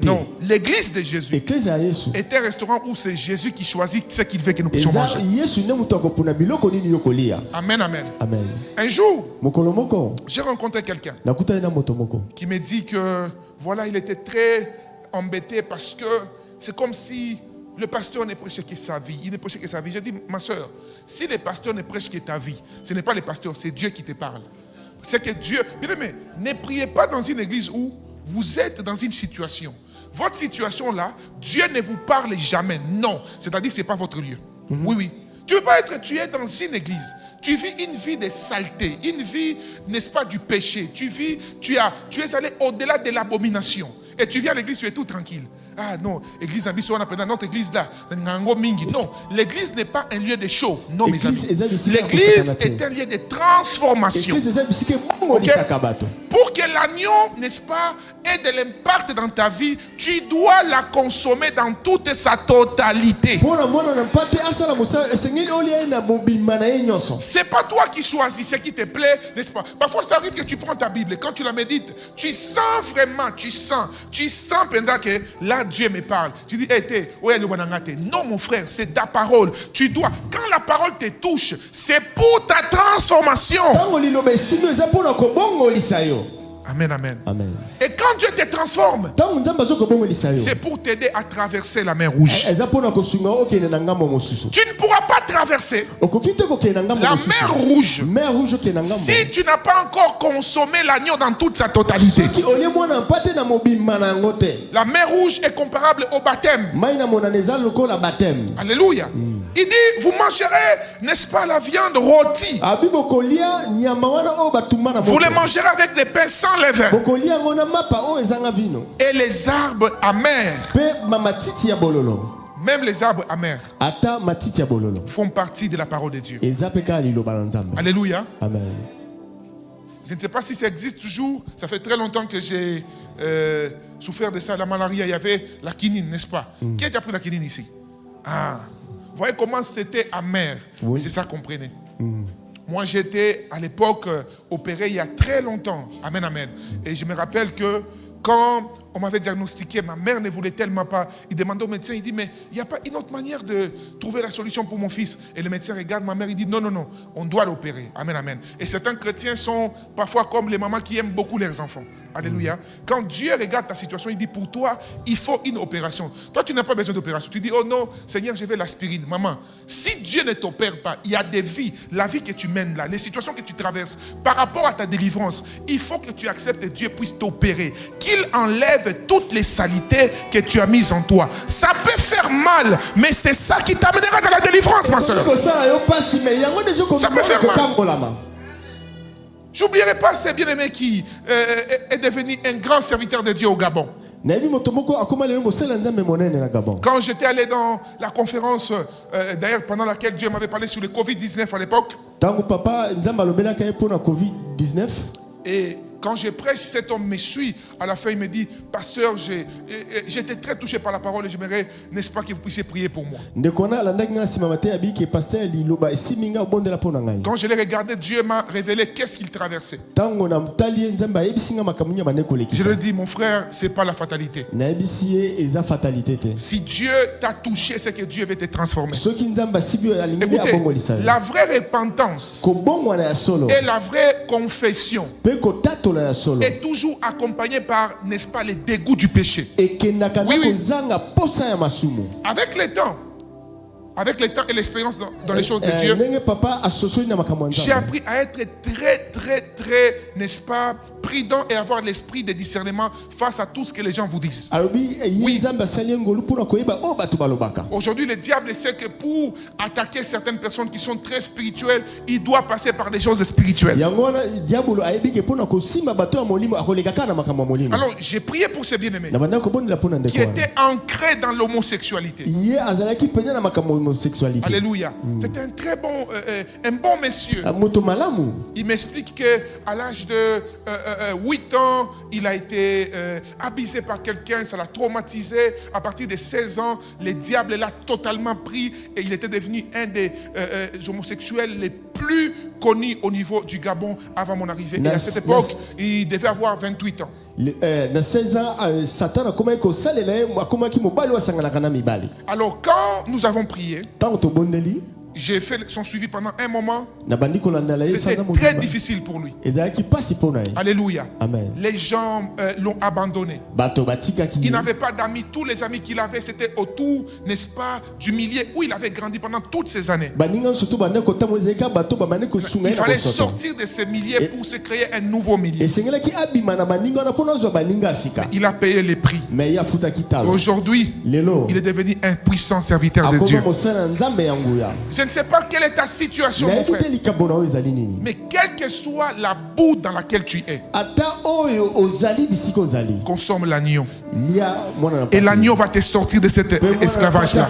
Non, l'église de Jésus est un restaurant où c'est Jésus qui choisit ce qu'il veut que nous puissions manger. Amen, amen. Un jour, j'ai rencontré quelqu'un qui me dit que voilà, il était très embêté parce que c'est comme si le pasteur ne prêchait que sa vie. Il ne prêchait que sa vie. J'ai dit, ma soeur, si le pasteur ne prêche que ta vie, ce n'est pas le pasteur, c'est Dieu qui te parle. C'est que Dieu... Bien aimé, ne priez pas dans une église où vous êtes dans une situation. Votre situation là, Dieu ne vous parle jamais. Non. C'est-à-dire que ce n'est pas votre lieu. Oui. Tu ne veux pas être... Tu es dans une église. Tu vis une vie de saleté. Une vie, n'est-ce pas, du péché. Tu es allé au-delà de l'abomination. Et tu viens à l'église, tu es tout tranquille. Ah non, l'église on appelle notre église là. Non, l'église n'est pas un lieu de show. Non, mes amis. L'église est un lieu de transformation. Okay? Pour que l'agneau, n'est-ce pas, ait de l'impact dans ta vie, tu dois la consommer dans toute sa totalité. C'est pas toi qui choisis ce qui te plaît, n'est-ce pas? Parfois, ça arrive que tu prends ta Bible et quand tu la médites, tu sens vraiment, tu sens pendant que là, Dieu me parle. Tu dis, non, mon frère, c'est ta parole. Tu dois, quand la parole te touche, c'est pour ta transformation. Amen, amen. Et quand Dieu te transforme, c'est pour t'aider à traverser la mer Rouge. Tu ne pourras pas traverser la mer Rouge si tu n'as pas encore consommé l'agneau dans toute sa totalité. La mer Rouge est comparable au baptême. Alléluia. Il dit, vous mangerez, n'est-ce pas, la viande rôtie. Vous les mangerez avec des pains sans levain. Et les arbres amers, même les arbres amers, font partie de la parole de Dieu. Alléluia. Amen. Je ne sais pas si ça existe toujours. Ça fait très longtemps que j'ai souffert de ça, la malaria. Il y avait la quinine, n'est-ce pas? Qui a déjà pris la quinine ici? Ah, vous voyez comment c'était amer. Oui. C'est ça qu'on prenait. Moi, j'étais à l'époque opéré il y a très longtemps. Amen, amen. Et je me rappelle que quand on m'avait diagnostiqué, ma mère ne voulait tellement pas. Il demandait au médecin, il dit, mais il n'y a pas une autre manière de trouver la solution pour mon fils. Et le médecin regarde ma mère, il dit, non, non, non, on doit l'opérer. Amen, amen. Et certains chrétiens sont parfois comme les mamans qui aiment beaucoup leurs enfants. Alléluia. Quand Dieu regarde ta situation, il dit, pour toi, il faut une opération. Toi, tu n'as pas besoin d'opération. Tu dis, oh non, Seigneur, je veux l'aspirine. Maman, si Dieu ne t'opère pas, il y a des vies, la vie que tu mènes là, les situations que tu traverses, par rapport à ta délivrance, il faut que tu acceptes que Dieu puisse t'opérer, qu'il enlève toutes les saletés que tu as mises en toi. Ça peut faire mal, mais c'est ça qui t'amènera dans la délivrance, ma soeur. Ça peut faire mal. J'oublierai pas ce bien-aimé qui est devenu un grand serviteur de Dieu au Gabon. Quand j'étais allé dans la conférence, d'ailleurs pendant laquelle Dieu m'avait parlé sur le Covid-19 à l'époque, et quand je prêche, cet homme me suit. À la fin, il me dit, pasteur, j'étais très touché par la parole et j'aimerais, n'est-ce pas, que vous puissiez prier pour moi. Quand je l'ai regardé, Dieu m'a révélé qu'est-ce qu'il traversait. Je lui ai dit, mon frère, ce n'est pas la fatalité. Si Dieu t'a touché, c'est que Dieu veut te transformer. Écoutez, la vraie repentance et la vraie confession est toujours accompagné par, n'est-ce pas, les dégoûts du péché. Oui, oui. Avec le temps et l'expérience dans les choses de Dieu, j'ai appris à être très, très, très, n'est-ce pas, prudent et avoir l'esprit de discernement face à tout ce que les gens vous disent. Oui. Aujourd'hui, le diable sait que pour attaquer certaines personnes qui sont très spirituelles, il doit passer par des choses spirituelles. Alors, j'ai prié pour ces bien-aimés qui étaient ancrés dans l'homosexualité. Alléluia. C'était un très bon, un bon monsieur. Il m'explique qu'à l'âge de 8 ans, il a été abusé par quelqu'un, ça l'a traumatisé. À partir de 16 ans, le diable l'a totalement pris et il était devenu un des homosexuels les plus connus au niveau du Gabon avant mon arrivée. Et à cette époque, il devait avoir 28 ans. Alors quand nous avons prié, j'ai fait son suivi pendant un moment. C'était très difficile pour lui. Alléluia. Amen. Les gens l'ont abandonné. Il n'avait pas d'amis. Tous les amis qu'il avait, c'était autour, n'est-ce pas, du milieu où il avait grandi pendant toutes ces années. Il fallait sortir de ces milieux pour se créer un nouveau milieu. Il a payé les prix. Aujourd'hui, il est devenu un puissant serviteur de Dieu. Je ne sais pas quelle est ta situation, mon frère. Mais quelle que soit la boue dans laquelle tu es, consomme l'agneau. Et l'agneau va te sortir de cet esclavage-là.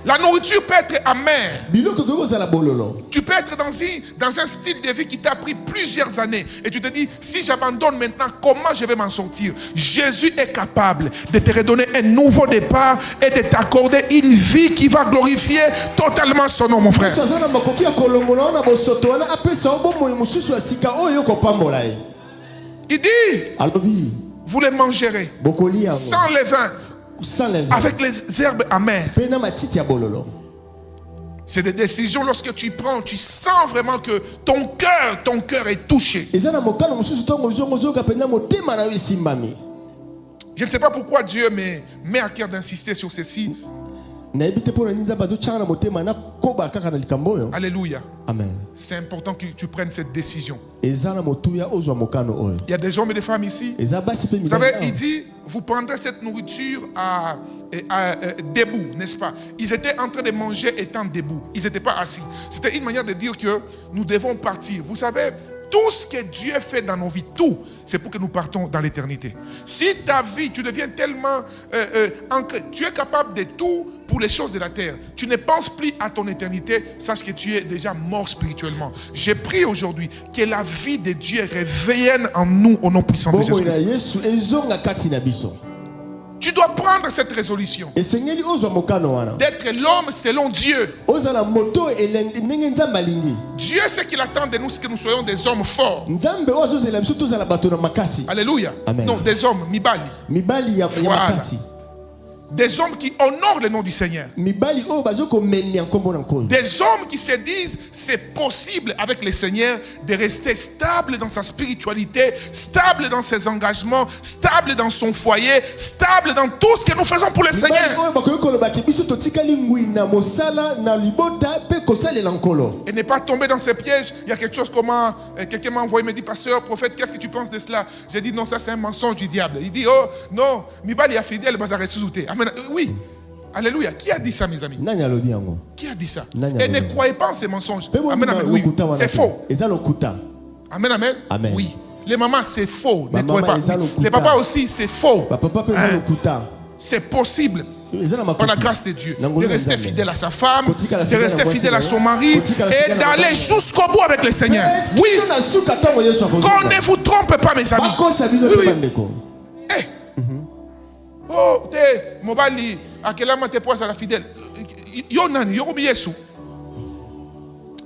La nourriture peut être amère. Tu peux être dans un style de vie qui t'a pris plusieurs années. Et tu te dis, si j'abandonne maintenant, comment je vais m'en sortir? Jésus est capable de te redonner un nouveau départ et de t'accorder une vie qui va glorifier totalement son nom, mon frère. Il dit, vous les mangerez sans levain, avec les herbes amères. C'est des décisions lorsque tu prends, tu sens vraiment que ton cœur est touché. Je ne sais pas pourquoi Dieu me met à cœur d'insister sur ceci. Alléluia. Amen. C'est important que tu prennes cette décision. Il y a des hommes et des femmes ici. Vous savez, il dit, vous prendrez cette nourriture debout, n'est-ce pas? Ils étaient en train de manger étant debout. Ils n'étaient pas assis. C'était une manière de dire que nous devons partir. Vous savez, tout ce que Dieu fait dans nos vies, tout, c'est pour que nous partons dans l'éternité. Si ta vie, tu deviens tellement ancré, tu es capable de tout pour les choses de la terre. Tu ne penses plus à ton éternité, sache que tu es déjà mort spirituellement. J'ai prié aujourd'hui que la vie de Dieu revienne en nous au nom puissant de Jésus-Christ. Tu dois prendre cette résolution d'être l'homme selon Dieu. Dieu sait qu'il attend de nous que nous soyons des hommes forts. Alléluia. Amen. Non, des hommes, mibali. Voilà. Des hommes qui honorent le nom du Seigneur. Des hommes qui se disent c'est possible avec le Seigneur de rester stable dans sa spiritualité, stable dans ses engagements, stable dans son foyer, stable dans tout ce que nous faisons pour le Seigneur. Et ne pas tomber dans ces pièges. Il y a quelque chose comment quelqu'un m'a envoyé, me dit pasteur, prophète, qu'est-ce que tu penses de cela? J'ai dit non, ça c'est un mensonge du diable. Il dit oh non, Mibali a fidèle, il va ressusciter. Oui, alléluia. Qui a dit ça, mes amis? Qui a dit ça? Et ne croyez pas en ces mensonges. Amen, amen. Oui, c'est faux. Amen, amen. Amen. Oui. Les mamans, c'est faux. Ne croyez pas. Les papas aussi, c'est faux. C'est possible. Par la grâce de Dieu, de rester fidèle à sa femme, de rester fidèle à son mari et d'aller jusqu'au bout avec le Seigneur. Oui. Qu'on ne vous trompe pas, mes amis. Oui. Oh, t'es mobali, à quel moment t'es poisse à la fidèle? Yonani, Yorobi Yesu.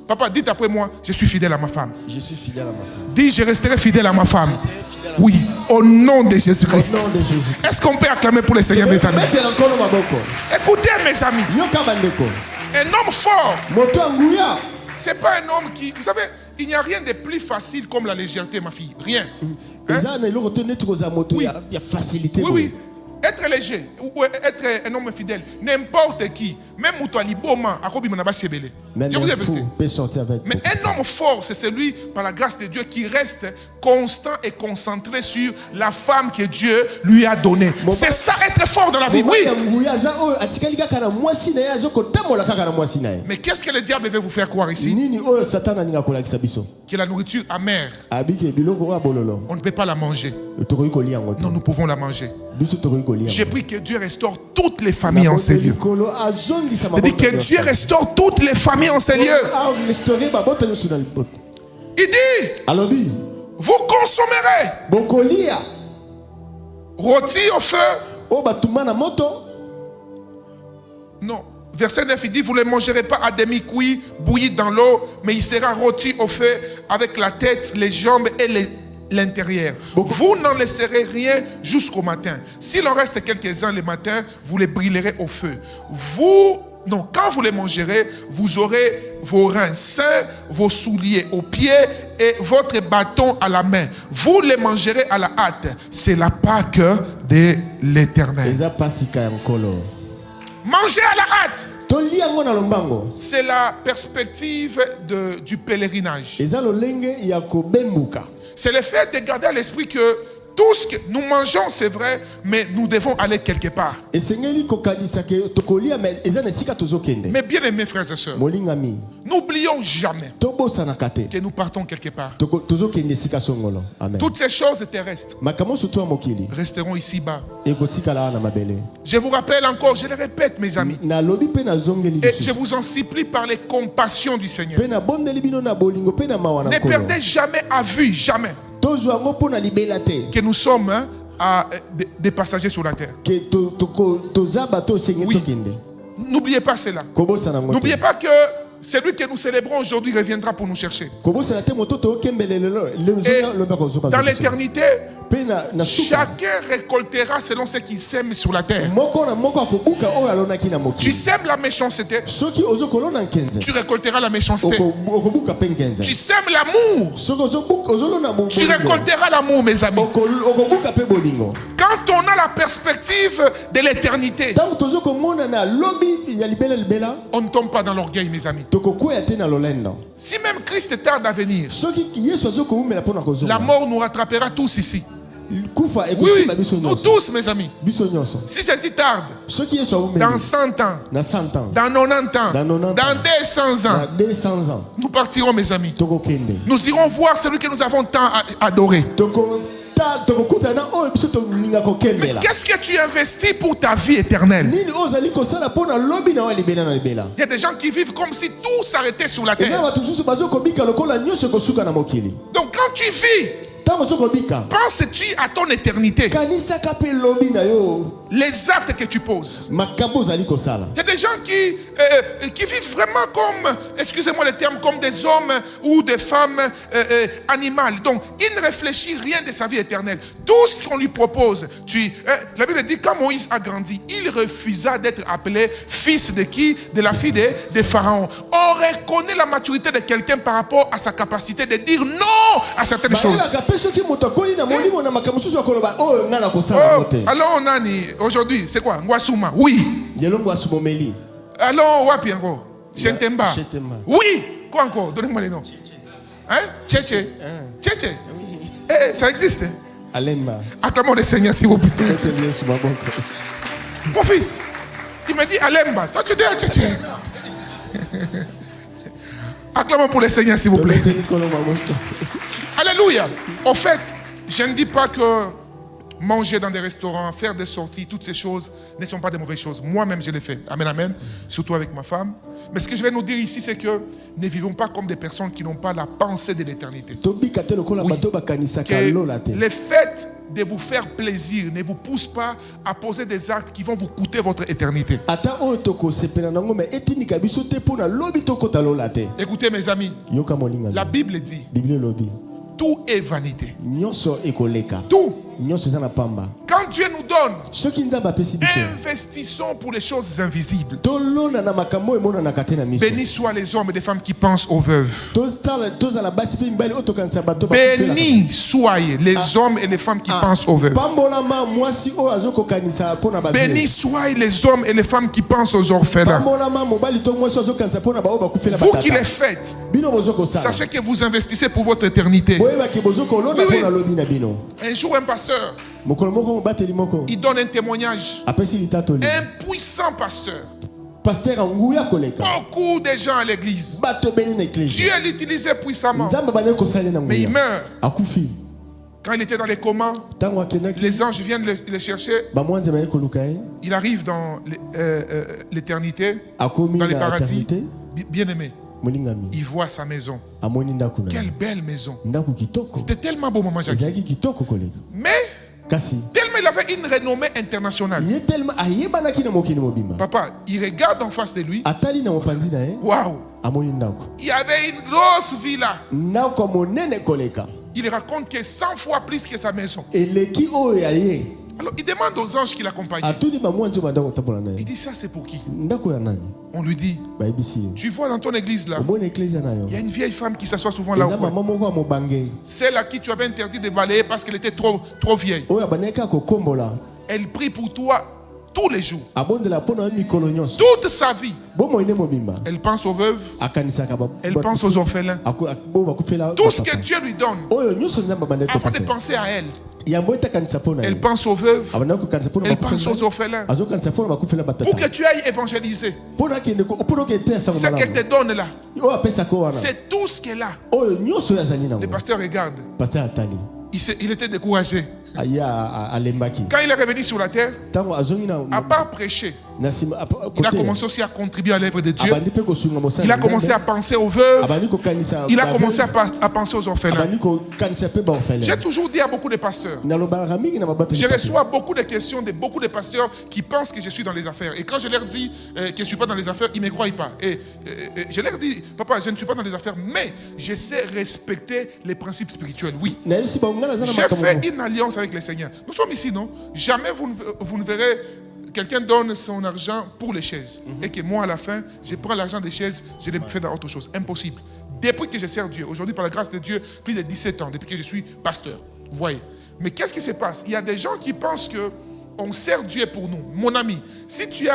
Papa, dites après moi, je suis fidèle à ma femme. Je suis fidèle à ma femme. Dis, je resterai fidèle à ma femme. Oui, au nom de Jésus-Christ. Est-ce qu'on peut acclamer pour le Seigneur, mes amis? Écoutez, mes amis. Un homme fort, c'est pas un homme qui... Vous savez, il n'y a rien de plus facile comme la légèreté, ma fille. Rien. Hein? Oui. Oui. Être léger ou être un homme fidèle, n'importe qui, même Moutouali Boma, je vous ai vérité. Mais un homme fort, c'est celui, par la grâce de Dieu, qui reste constant et concentré sur la femme que Dieu lui a donnée. C'est ça, être fort dans la vie. Oui. Mais qu'est-ce que le diable veut vous faire croire ici? Que la nourriture amère, on ne peut pas la manger. Non, nous pouvons la manger. J'ai pris que Dieu restaure toutes les familles en ces lieux. C'est-à-dire que Dieu restaure toutes les familles en ces lieux. Il dit, vous consommerez rôti au feu. Non. Verset 9, il dit, vous ne le mangerez pas à demi-cuit, bouilli dans l'eau, mais il sera rôti au feu avec la tête, les jambes et l'intérieur. Vous n'en laisserez rien jusqu'au matin. S'il en reste quelques-uns le matin, vous les brûlerez au feu. Quand vous les mangerez, vous aurez vos reins sains, vos souliers aux pieds et votre bâton à la main. Vous les mangerez à la hâte. C'est la Pâque de l'Éternel. Manger à la hâte. C'est la perspective du pèlerinage. C'est le fait de garder à l'esprit que tout ce que nous mangeons, c'est vrai, mais nous devons aller quelque part. Mais bien aimés frères et sœurs, n'oublions jamais que nous partons quelque part. Amen. Toutes ces choses terrestres resteront ici-bas. Je vous rappelle encore, je le répète mes amis, et je vous en supplie par les compassions du Seigneur, ne perdez jamais à vue, jamais, que nous sommes des passagers sur la terre. Oui. N'oubliez pas cela. N'oubliez pas que celui que nous célébrons aujourd'hui reviendra pour nous chercher. Et dans l'éternité, chacun récoltera selon ce qu'il sème sur la terre. Tu sèmes la méchanceté, tu récolteras la méchanceté. Tu sèmes l'amour, tu récolteras l'amour, mes amis. Quand on a la perspective de l'éternité, on ne tombe pas dans l'orgueil, mes amis. Si même Christ tarde à venir, la mort nous rattrapera tous ici. Oui, nous tous, mes amis. Si ceci tarde, dans 100 ans, dans 90 ans, dans 200 ans, nous partirons, mes amis. Nous irons voir celui que nous avons tant adoré. Mais qu'est-ce que tu investis pour ta vie éternelle? Il y a des gens qui vivent comme si tout s'arrêtait sur la terre. Donc quand tu vis, penses-tu à ton éternité? Les actes que tu poses. Il y a des gens qui vivent vraiment comme, excusez-moi le terme, comme des hommes ou des femmes animales. Donc, il ne réfléchit rien de sa vie éternelle. Tout ce qu'on lui propose, la Bible dit, quand Moïse a grandi, il refusa d'être appelé fils de qui? De la fille de Pharaon. On reconnaît la maturité de quelqu'un par rapport à sa capacité de dire non à certaines choses. Alors on a aujourd'hui, c'est quoi? Ngwasuma, oui. Alors Wapi encore? Chentemba. Oui. Quoi encore? Donnez-moi les noms. Hein? Tchétché. Tchétché. Ça existe. Alemba. Acclamons le Seigneur, s'il vous plaît. Mon fils, il me dit Alemba. Toi tu dis Tchétché. Acclamons pour le Seigneur, s'il vous plaît. Alléluia. En fait, je ne dis pas que manger dans des restaurants, faire des sorties, toutes ces choses ne sont pas des mauvaises choses. Moi-même, je les fais. Amen, amen. Surtout avec ma femme. Mais ce que je vais nous dire ici, c'est que ne vivons pas comme des personnes qui n'ont pas la pensée de l'éternité. Oui. Que le fait de vous faire plaisir ne vous pousse pas à poser des actes qui vont vous coûter votre éternité. Écoutez, mes amis, la Bible dit tout est vanité. Tout. Quand Dieu nous donne, investissons pour les choses invisibles. Bénis soient les hommes et les femmes qui pensent aux veuves. Bénis soient les hommes et les femmes qui pensent aux veuves. Bénis soient les hommes et les femmes qui pensent aux orphelins. Vous qui les faites, sachez que vous investissez pour votre éternité. Oui. Un jour, un pasteur, il donne un témoignage. Un puissant pasteur. Beaucoup de gens à l'église. Dieu l'utilisait puissamment. Mais il meurt. Quand il était dans les comas, les anges viennent le chercher. Il arrive dans l'éternité, dans les paradis. Bien aimé. Il voit sa maison. Quelle belle maison. C'était tellement beau, maman Jackie. Mais tellement il avait une renommée internationale. Papa, il regarde en face de lui. Waouh! Il y avait une grosse villa. Il raconte que 100 fois plus que sa maison. Alors il demande aux anges qui l'accompagnaient. Il dit, ça c'est pour qui? On lui dit, tu vois dans ton église là, il y a une vieille femme qui s'assoit souvent là. Celle à qui tu avais interdit de balayer parce qu'elle était trop vieille. Elle prie pour toi tous les jours. Toute sa vie. Elle pense aux veuves. Elle pense aux orphelins. Tout ce que Dieu lui donne, avant de penser à elle, elle pense aux veuves. Elle pense aux orphelins. Pour que tu ailles évangéliser, ce qu'elle te donne là, c'est tout ce qu'elle a. Le pasteur regarde. Il était découragé. Quand il est revenu sur la terre, à part prêcher, il a commencé aussi à contribuer à l'œuvre de Dieu. Il a commencé à penser aux veuves. Il a commencé à penser aux orphelins. J'ai toujours dit à beaucoup de pasteurs, je reçois beaucoup de questions de beaucoup de pasteurs qui pensent que je suis dans les affaires. Et quand je leur dis que je ne suis pas dans les affaires, ils ne me croient pas. Et je leur dis, papa, je ne suis pas dans les affaires, mais je sais respecter les principes spirituels. Oui. J'ai fait une alliance avec le Seigneur. Nous sommes ici, non? Jamais vous ne verrez quelqu'un donne son argent pour les chaises. Et que moi, à la fin, je prends l'argent des chaises, je le fais dans autre chose. Impossible. Depuis que je sers Dieu, aujourd'hui, par la grâce de Dieu, plus de 17 ans, depuis que je suis pasteur. Vous voyez. Mais qu'est-ce qui se passe? Il y a des gens qui pensent que on sert Dieu pour nous. Mon ami, si tu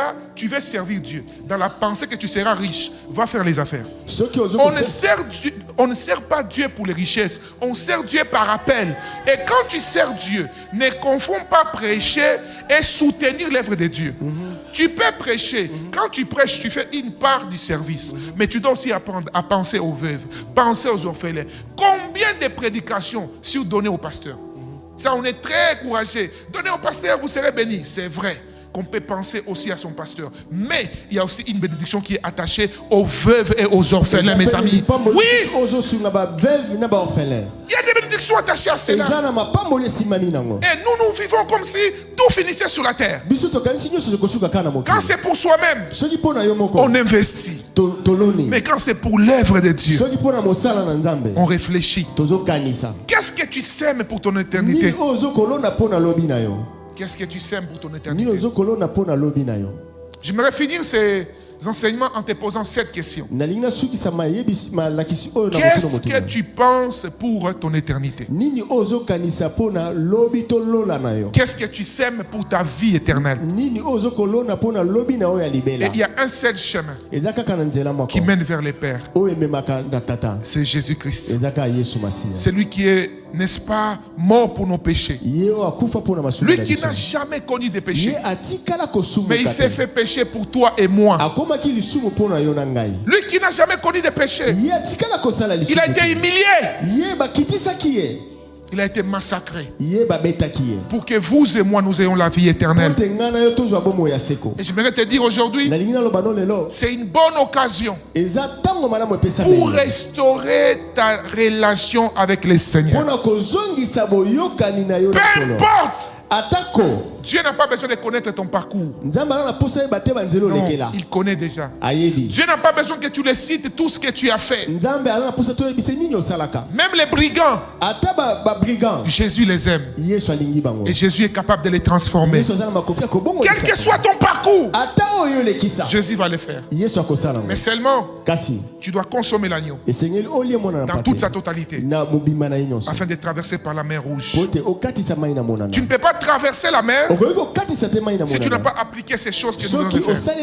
veux servir Dieu, dans la pensée que tu seras riche, va faire les affaires. On ne sert pas Dieu pour les richesses. On sert Dieu par appel. Et quand tu sers Dieu, ne confonds pas prêcher et soutenir l'œuvre de Dieu. Tu peux prêcher. Quand tu prêches, tu fais une part du service. Mais tu dois aussi apprendre à penser aux veuves, penser aux orphelins. Combien de prédications sont données au pasteur? Ça, on est très courageux. Donnez au pasteur, vous serez bénis. C'est vrai qu'on peut penser aussi à son pasteur. Mais il y a aussi une bénédiction qui est attachée aux veuves et aux orphelins, mes amis. Oui! Il y a des bénédictions attachées à cela. Et nous vivons comme si tout finissait sur la terre. Quand c'est pour soi-même, on investit. Mais quand c'est pour l'œuvre de Dieu, on réfléchit. Qu'est-ce que tu sèmes pour ton éternité? Qu'est-ce que tu sèmes pour ton éternité? J'aimerais finir ces enseignements en te posant cette question. Qu'est-ce que tu penses pour ton éternité? Qu'est-ce que tu sèmes pour ta vie éternelle? Et il y a un seul chemin qui mène vers les Pères. C'est Jésus-Christ. C'est lui qui est, n'est-ce pas, mort pour nos péchés. Lui qui n'a jamais connu de péché. Mais il s'est fait péché pour toi et moi. Lui qui n'a jamais connu de péché. Il a été humilié. Il a été massacré pour que vous et moi nous ayons la vie éternelle. Et j'aimerais te dire aujourd'hui, c'est une bonne occasion pour restaurer ta relation avec le Seigneur. Peu importe. Dieu n'a pas besoin de connaître ton parcours. Non, il connaît déjà. Dieu n'a pas besoin que tu le cites tout ce que tu as fait. Même les brigands, Jésus les aime. Et Jésus est capable de les transformer. Quel que soit ton parcours, Jésus va le faire. Mais seulement, tu dois consommer l'agneau dans toute sa totalité afin de traverser par la mer Rouge. Tu ne peux pas traverser la mer si tu n'as pas appliqué ces choses que nous devons faire.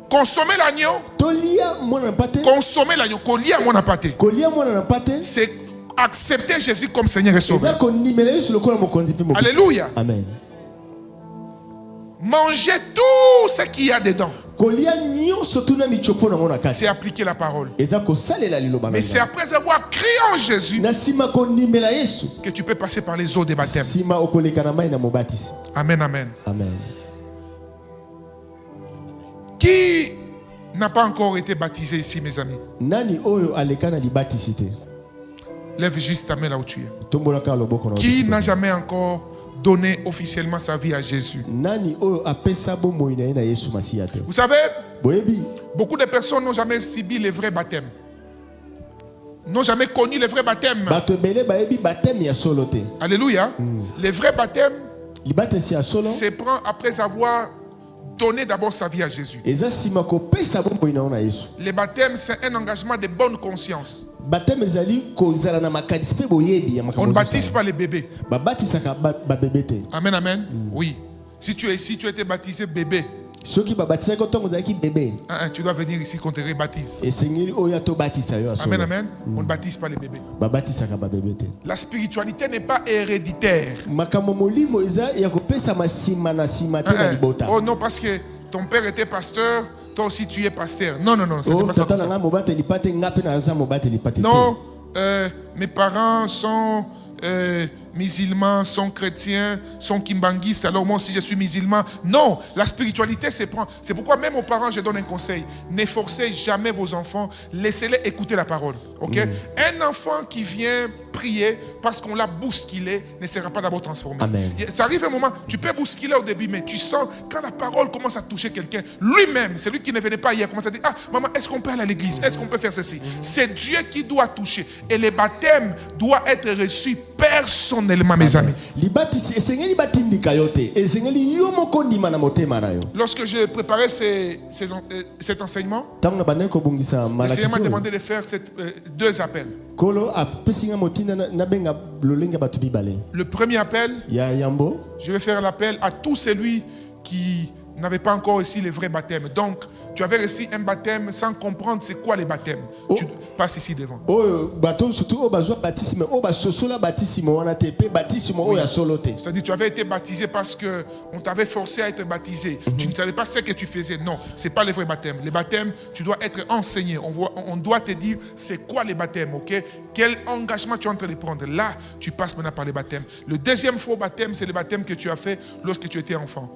Consommer l'agneau, colia mon apate, c'est accepter Jésus comme Seigneur et Sauveur. Alléluia. Amen. Manger tout ce qu'il y a dedans, c'est appliquer la parole. Mais c'est après avoir crié en Jésus que tu peux passer par les eaux des baptêmes. Amen, amen. Amen. Qui n'a pas encore été baptisé ici, mes amis? Lève juste ta main là où tu es. Qui n'a jamais encore donné officiellement sa vie à Jésus? Vous savez, beaucoup de personnes n'ont jamais subi les vrais baptêmes, n'ont jamais connu les vrais baptêmes. Alléluia. Les vrais baptêmes se prend après avoir donné d'abord sa vie à Jésus. Le baptême, c'est un engagement de bonne conscience. On ne baptise pas les bébés. Amen, amen. Oui. Si tu es ici, tu as été baptisé bébé, tu dois venir ici qu'on te rebaptise. Amen, amen. On ne baptise pas les bébés. La spiritualité n'est pas héréditaire. Oh non, parce que ton père était pasteur, toi aussi tu es pasteur. Non, non, non, ça ne se passe pas comme ça. Non, mes parents sont musulmans sont chrétiens, sont kimbanguistes, alors moi aussi je suis musulman. Non, la spiritualité c'est prendre. C'est pourquoi même aux parents je donne un conseil. Ne forcez jamais vos enfants, laissez-les écouter la parole. Ok? Un enfant qui vient prier parce qu'on l'a bousculé ne sera pas d'abord transformé. Amen. Ça arrive un moment, tu peux bousculer au début, mais tu sens quand la parole commence à toucher quelqu'un, lui-même, celui qui ne venait pas hier, commence à dire, ah maman, est-ce qu'on peut aller à l'église? Est-ce qu'on peut faire ceci? C'est Dieu qui doit toucher. Et le baptême doit être reçu personnellement, mes amis. Lorsque j'ai préparé cet enseignement, le Seigneur m'a demandé de faire deux appels. Le premier appel, je vais faire l'appel à tout celui qui n'avait pas encore reçu le vrai baptême. Donc, tu avais reçu un baptême sans comprendre c'est quoi les baptêmes. Tu passes ici devant. C'est-à-dire tu avais été baptisé parce qu'on t'avait forcé à être baptisé. Tu ne savais pas ce que tu faisais. Non, ce n'est pas le vrai baptême. Les baptêmes, tu dois être enseigné. On doit te dire c'est quoi les baptêmes, ok? Quel engagement tu es en train de prendre. Là, tu passes maintenant par les baptêmes. Le deuxième faux baptême, c'est le baptême que tu as fait lorsque tu étais enfant.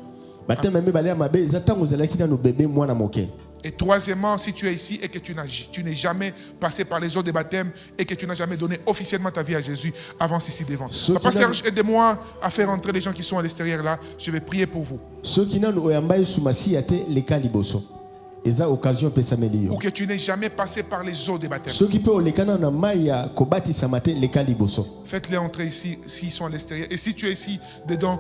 Et troisièmement, si tu es ici et que tu n'es jamais passé par les eaux de baptême et que tu n'as jamais donné officiellement ta vie à Jésus, avance ici devant. Papa Serge, aide-moi à faire entrer les gens qui sont à l'extérieur là. Je vais prier pour vous. Ou que tu n'aies jamais passé par les eaux de baptême. Faites-les entrer ici s'ils sont à l'extérieur. Et si tu es ici dedans,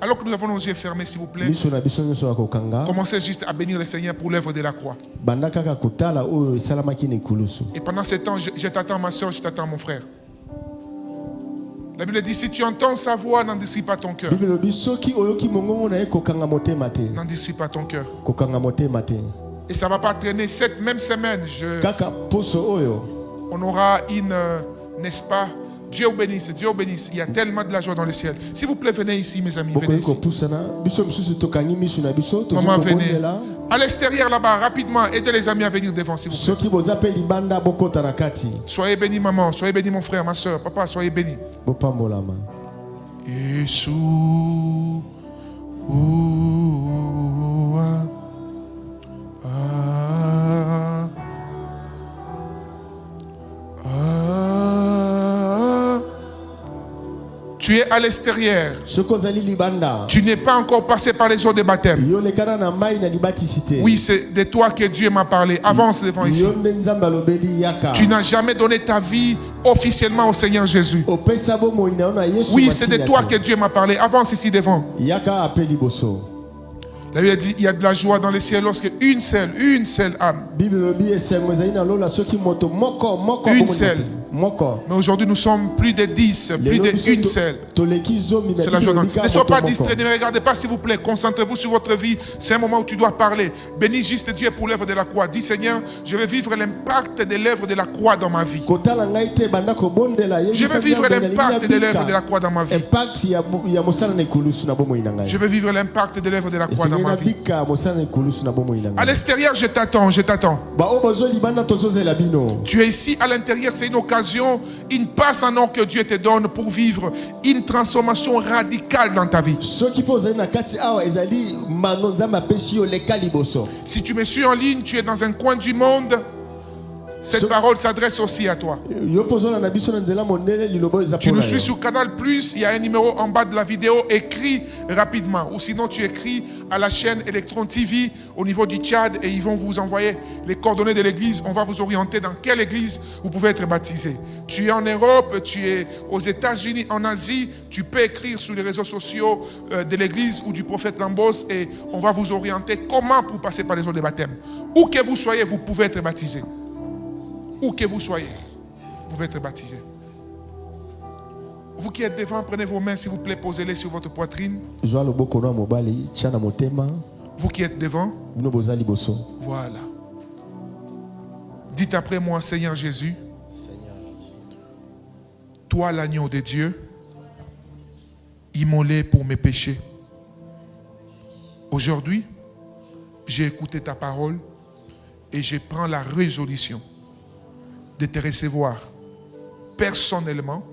alors que nous avons nos yeux fermés, s'il vous plaît, commencez juste à bénir le Seigneur pour l'œuvre de la croix. Et pendant ce temps, je t'attends ma soeur, je t'attends mon frère. La Bible dit, si tu entends sa voix, n'endurcis pas ton cœur. N'endurcis pas ton cœur. Et ça ne va pas traîner. Cette même semaine, on aura une, n'est-ce pas? Dieu vous bénisse, Dieu vous bénisse. Il y a tellement de la joie dans le ciel. S'il vous plaît, venez ici, mes amis. Venez ici. Maman, venez. À l'extérieur là-bas, rapidement, aidez les amis à venir devant, s'il vous plaît. Soyez bénis, maman. Soyez bénis, mon frère, ma soeur. Papa, soyez bénis. Jésus. Tu es à l'extérieur. Tu n'es pas encore passé par les eaux de baptême. Oui, c'est de toi que Dieu m'a parlé. Avance devant ici. Tu n'as jamais donné ta vie officiellement au Seigneur Jésus. Oui, c'est de toi que Dieu m'a parlé. Avance ici devant. La Bible dit il y a de la joie dans le ciel lorsque une seule âme. Une seule. Mais aujourd'hui nous sommes plus de 10, plus d'une seule. C'est la joie dans le ciel. Ne sois pas distrait, ne me regardez pas s'il vous plaît. Concentrez-vous sur votre vie. C'est un moment où tu dois parler. Bénis juste Dieu pour l'œuvre de la croix. Dis Seigneur, je vais vivre l'impact de l'œuvre de la croix dans ma vie. Je vais vivre l'impact de l'œuvre de la croix dans ma vie. Je vais vivre l'impact de l'œuvre de la croix dans ma vie. À l'extérieur, je t'attends, je t'attends. Tu es ici à l'intérieur, c'est une occasion, une passe en or que Dieu te donne pour vivre une transformation radicale dans ta vie. Si tu me suis en ligne, tu es dans un coin du monde, cette parole s'adresse aussi à toi. Tu nous suis sur Canal+, il y a un numéro en bas de la vidéo, écris rapidement. Ou sinon tu écris à la chaîne Electron TV au niveau du Tchad et ils vont vous envoyer les coordonnées de l'église. On va vous orienter dans quelle église vous pouvez être baptisé. Tu es en Europe, tu es aux États-Unis, en Asie, tu peux écrire sur les réseaux sociaux de l'église ou du prophète Lambos et on va vous orienter comment pour passer par les eaux de baptême. Où que vous soyez, vous pouvez être baptisé. Où que vous soyez, vous pouvez être baptisé. Vous qui êtes devant, prenez vos mains, s'il vous plaît, posez-les sur votre poitrine. Vous qui êtes devant, voilà. Dites après moi, Seigneur Jésus, toi l'agneau de Dieu, immolé pour mes péchés. Aujourd'hui, j'ai écouté ta parole et je prends la résolution de te recevoir personnellement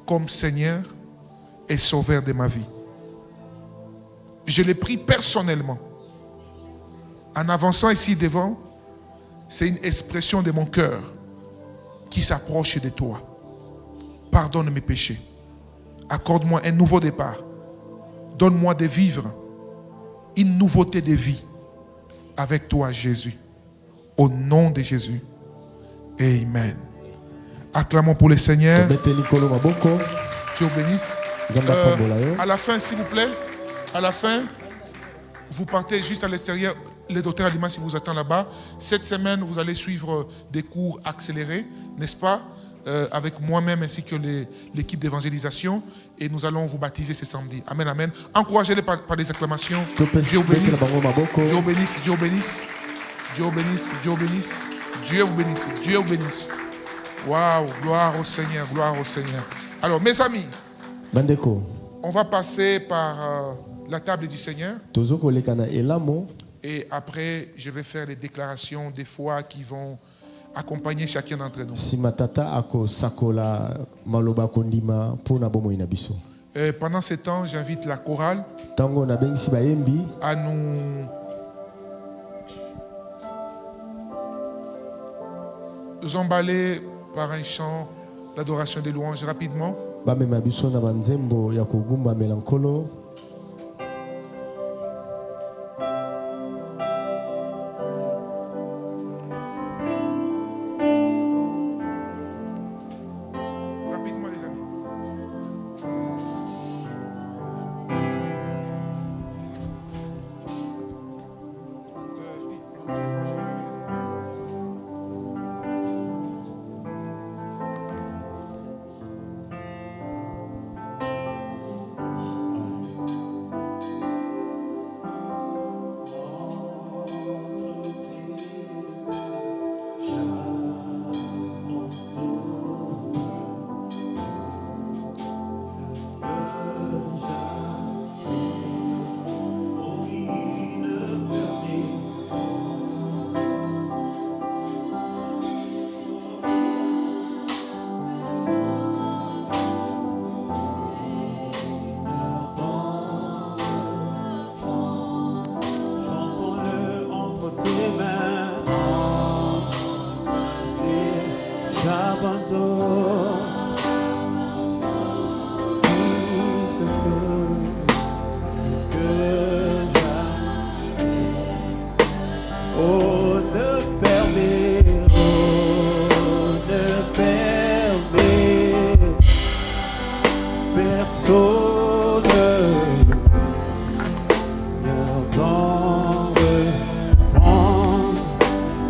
comme Seigneur et sauveur de ma vie. Je l'ai pris personnellement. En avançant ici devant, c'est une expression de mon cœur qui s'approche de toi. Pardonne mes péchés. Accorde-moi un nouveau départ. Donne-moi de vivre une nouveauté de vie avec toi, Jésus. Au nom de Jésus. Amen. Acclamons pour le Seigneur. Dieu bénisse. À la fin, s'il vous plaît, à la fin, vous partez juste à l'extérieur. Le docteur Alima, si vous attend là-bas. Cette semaine, vous allez suivre des cours accélérés, n'est-ce pas, avec moi-même ainsi que l'équipe d'évangélisation. Et nous allons vous baptiser ce samedi. Amen, amen. Encouragez-les par des acclamations. Dieu bénisse. Dieu bénisse. Dieu bénisse. Dieu bénisse. Dieu bénisse. Dieu vous bénisse. Dieu vous bénisse. Waouh, gloire au Seigneur, gloire au Seigneur. Alors, mes amis, on va passer par la table du Seigneur. Et après, je vais faire les déclarations des foi qui vont accompagner chacun d'entre nous. Pendant ce temps, j'invite la chorale à nous emballer par un chant d'adoration des louanges rapidement.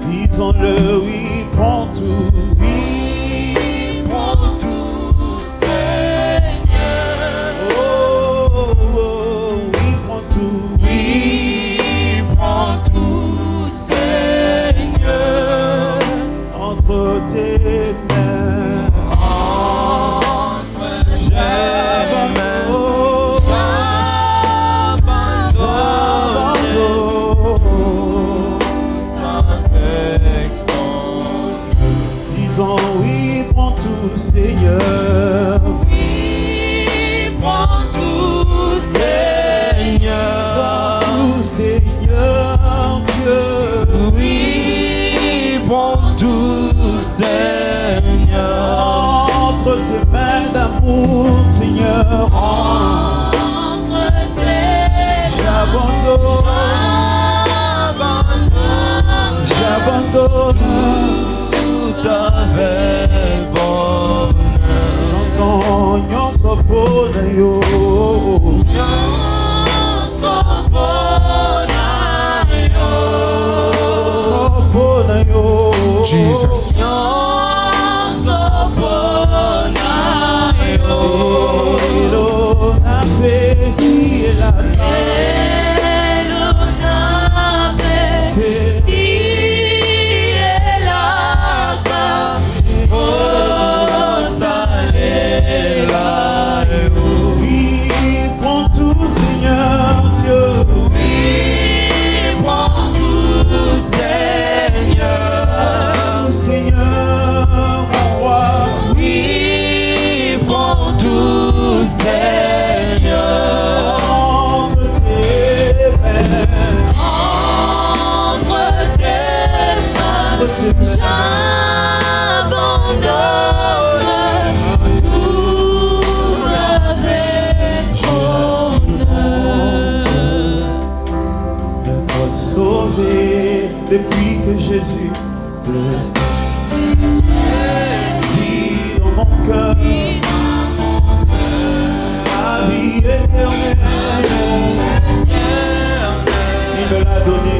Disons-le, oui, prends tout, oui, prends tout, Seigneur. Oh, oh, oui, prends tout, oui, prends tout, Seigneur. Entre tes mains, entre tes mains, disons oui, prends tout, Seigneur. Oui, prends tout, Seigneur. Prends tout, Seigneur Dieu. Oui, prends tout, Seigneur. Entre tes mains d'amour, Seigneur. Entre tes j'abandonne. Avec bonheur, j'entends nyon sopona yo, nyon sopona yo, Jesus. Nyon sopona yo, elo na pesi la elo na pesi. Oui, prends tout, Seigneur Dieu. Oui, prends tout, Seigneur. Seigneur, mon roi. Oui, prends tout. que Jésus si dans mon cœur la vie éternelle, il me l'a donné,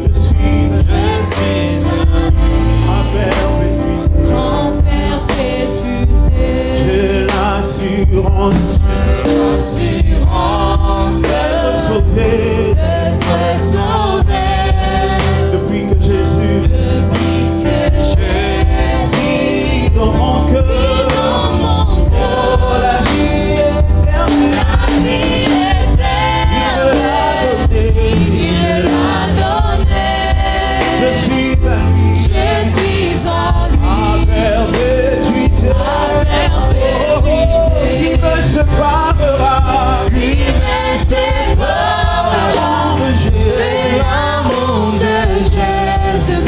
je suis en perpétuité, j'ai l'assurance d'être sauvé, depuis que Jésus dans mon cœur, oh, la vie éternelle, il me l'a donné, je suis à perpétuité, qui me séparera de l'amour de Jésus,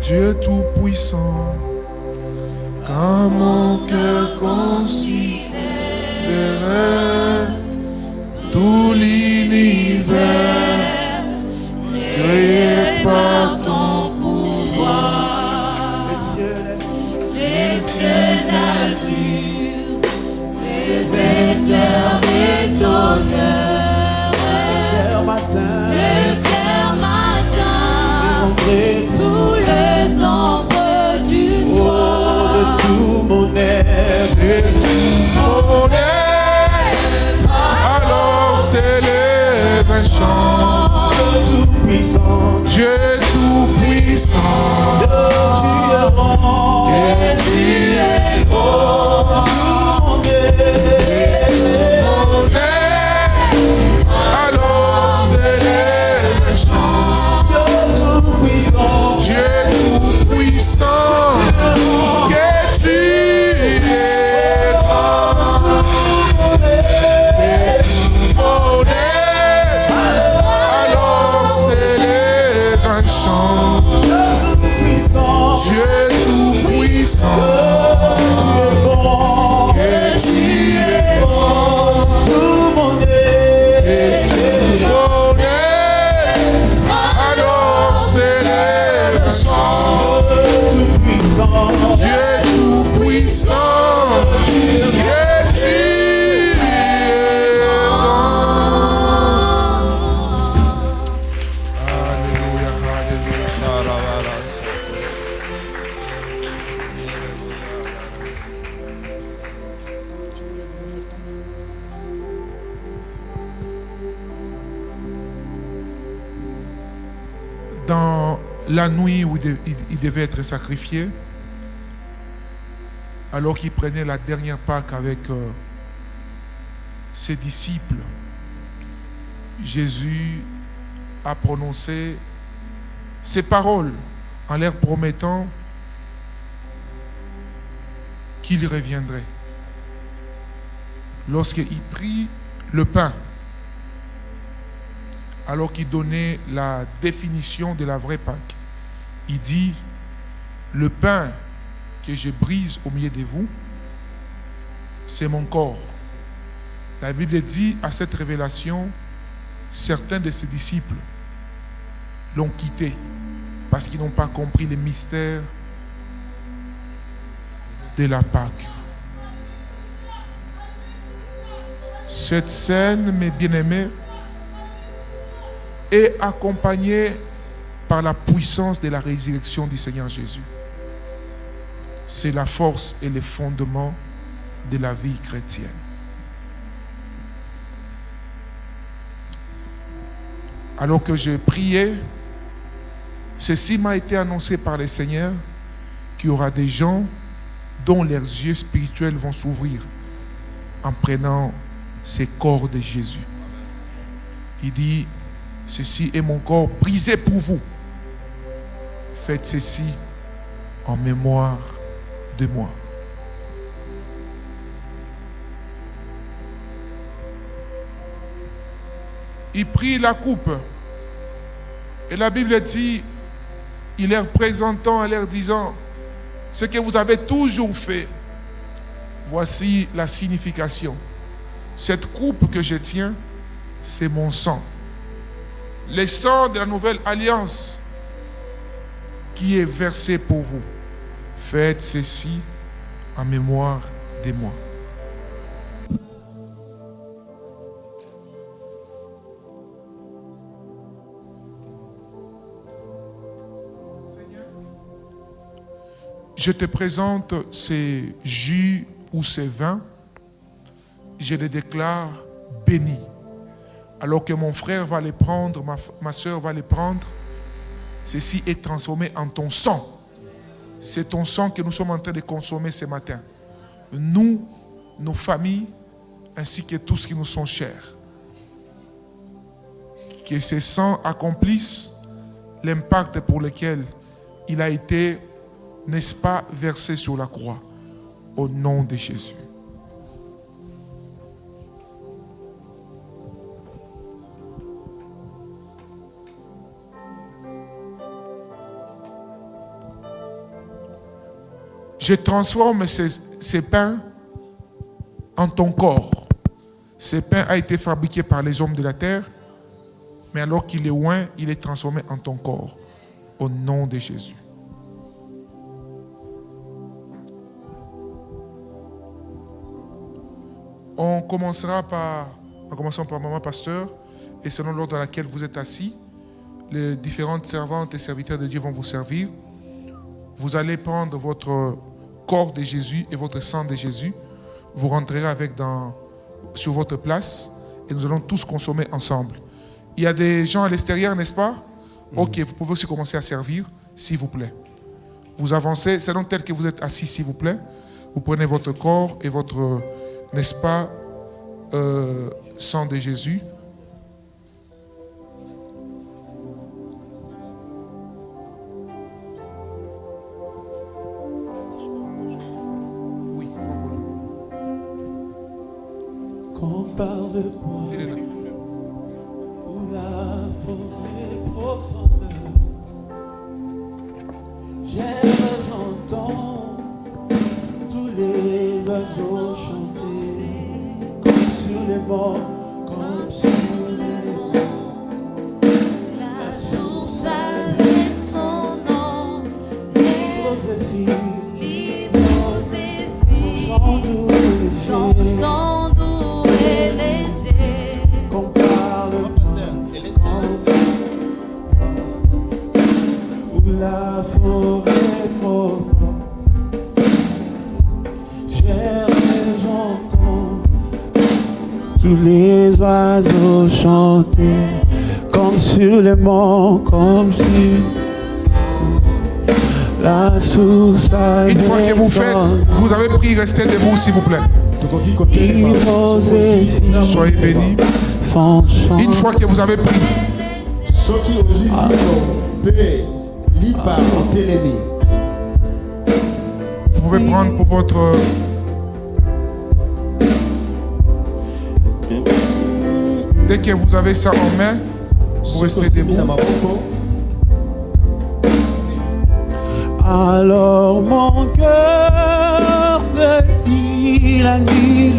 Dieu tout-puissant, quand mon cœur considérait tout l'univers créé par ton pouvoir, les cieux d'azur, les éclairs étonneurs, le clair matin, tout le sombre du soir, de tout mon être, de tout mon être, alors s'élève un chant, Dieu tout-puissant, et tu es bon, mon être, alors s'élève un chant, Dieu tout-puissant, que tu es grand, et mon être, alors s'élève un chant, Dieu tout-puissant, que tu es bon, tout mon être, et tout mon être, alors s'élève un chant, Dieu tout-puissant, que tu es grand. Alléluia, alléluia. Dans la nuit où il devait être sacrifié, alors qu'il prenait la dernière Pâque avec ses disciples, Jésus a prononcé ces paroles en leur promettant qu'il reviendrait. Lorsqu'il prit le pain, alors qu'il donnait la définition de la vraie Pâque, il dit: le pain que je brise au milieu de vous, c'est mon corps. La Bible dit à cette révélation, certains de ses disciples l'ont quitté parce qu'ils n'ont pas compris les mystères de la Pâque. Cette scène, mes bien-aimés, est accompagnée par la puissance de la résurrection du Seigneur Jésus. C'est la force et le fondement de la vie chrétienne. Alors que je priais, ceci m'a été annoncé par le Seigneur qu'il y aura des gens dont leurs yeux spirituels vont s'ouvrir en prenant ces corps de Jésus. Il dit, ceci est mon corps brisé pour vous. Faites ceci en mémoire de moi. Il prit la coupe. Et la Bible dit, il est représentant en leur disant, ce que vous avez toujours fait, voici la signification. Cette coupe que je tiens, c'est mon sang. Le sang de la nouvelle alliance qui est versé pour vous. Faites ceci en mémoire de moi. Je te présente ces jus ou ces vins. Je les déclare bénis. Alors que mon frère va les prendre, ma soeur va les prendre, ceci est transformé en ton sang. C'est ton sang que nous sommes en train de consommer ce matin. Nous, nos familles, ainsi que tous qui nous sont chers. Que ce sang accomplisse l'impact pour lequel il a été, n'est-ce pas, versé sur la croix, au nom de Jésus. Je transforme ces pains en ton corps. Ce pain a été fabriqué par les hommes de la terre, mais alors qu'il est oint, il est transformé en ton corps, au nom de Jésus. On commençant par maman pasteur, et selon l'ordre dans lequel vous êtes assis, les différentes servantes et serviteurs de Dieu vont vous servir. Vous allez prendre votre corps de Jésus et votre sang de Jésus. Vous rentrerez avec sur votre place et nous allons tous consommer ensemble. Il y a des gens à l'extérieur, n'est-ce pas? Ok, vous pouvez aussi commencer à servir, s'il vous plaît. Vous avancez, selon tel que vous êtes assis, s'il vous plaît. Vous prenez votre corps et votre, n'est-ce pas, sang de Jésus. Qu'on parle de moi, où la forêt profonde, j'entends tous les oiseaux chanter, comme sur les bords, comme sur les bords. La source avec son nom, libre aux filles, son sang doux et léger. Qu'on parle où la forêt profonde, j'entends tous les oiseaux chanter, comme sur les monts, comme sur la source. Une fois que vous faites, vous avez pris, restez debout s'il vous plaît. Soyez bénis. Une fois que vous avez pris, vous pouvez prendre pour votre... Dès que vous avez ça en main, vous restez debout. Alors mon cœur te dit la nuit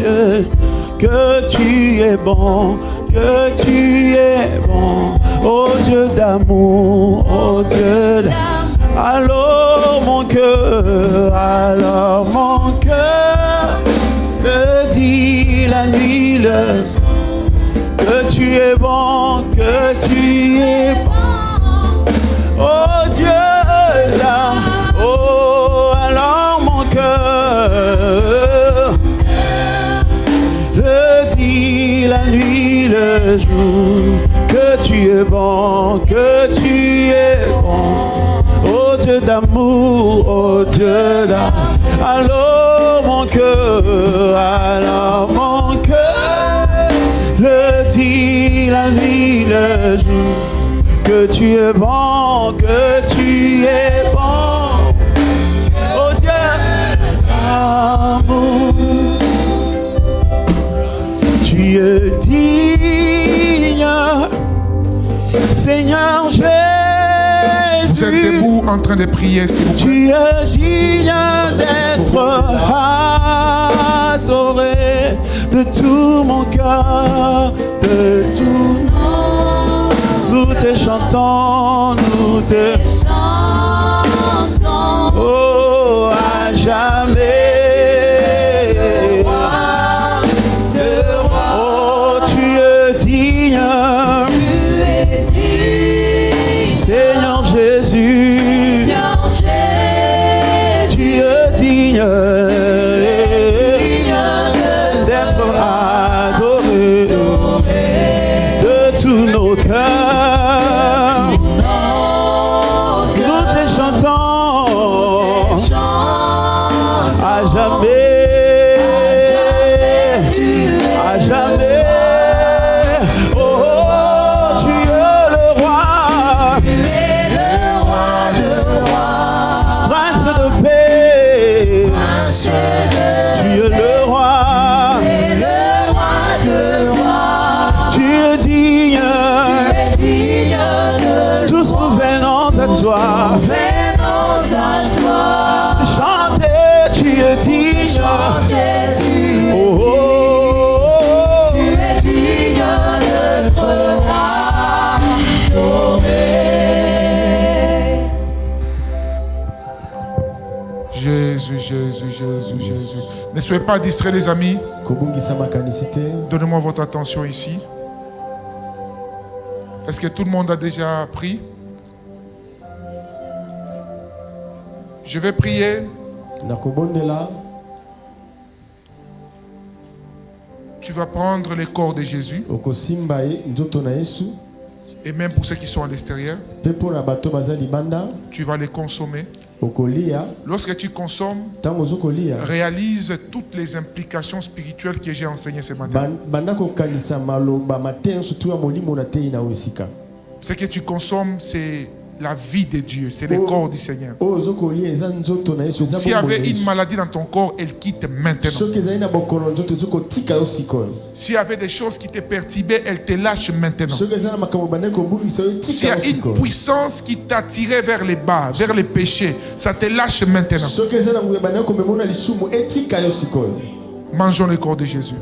que tu es bon, que tu es bon, oh Dieu d'amour, oh Dieu d'amour. Alors mon cœur te dit la nuit que tu es bon, que tu es bon, oh Dieu d'amour. Oh, alors mon cœur te dit la nuit, le jour, que tu es bon, que tu es bon, oh Dieu d'amour, oh Dieu d'amour. Alors mon cœur le dit la nuit, le jour, que tu es bon, que tu es bon, oh Dieu d'amour. Tu es digne, Seigneur Jésus. Vous êtes debout en train de prier, s'il vous plaît. Tu es digne d'être adoré de tout mon cœur, de tout. Nous te chantons, nous te chantons. Oh, à jamais. Oh, tu es digne. Seigneur Jésus, tu es digne d'être adoré de tous nos cœurs. Nous te chantons à jamais, à jamais. Oh, tu es le roi. Venons à toi, chanter, tu es digne, oh, oh, oh. Tu es digne d'être adoré. Jésus, Jésus, Jésus, Jésus. Ne soyez pas distraits, les amis. Donnez-moi votre attention ici. Est-ce que tout le monde a déjà pris? Je vais prier. Tu vas prendre les corps de Jésus. Et même pour ceux qui sont à l'extérieur, tu vas les consommer. Lorsque tu consommes, réalise toutes les implications spirituelles que j'ai enseignées ce matin. Ce que tu consommes, c'est la vie de Dieu, c'est le corps du Seigneur. S'il y avait une maladie dans ton corps, elle quitte maintenant. S'il y avait des choses qui te perturbaient, elle te lâche maintenant. S'il y a une puissance qui t'attirait vers les bas, vers les péchés, ça te lâche maintenant. Mangeons le corps de Jésus.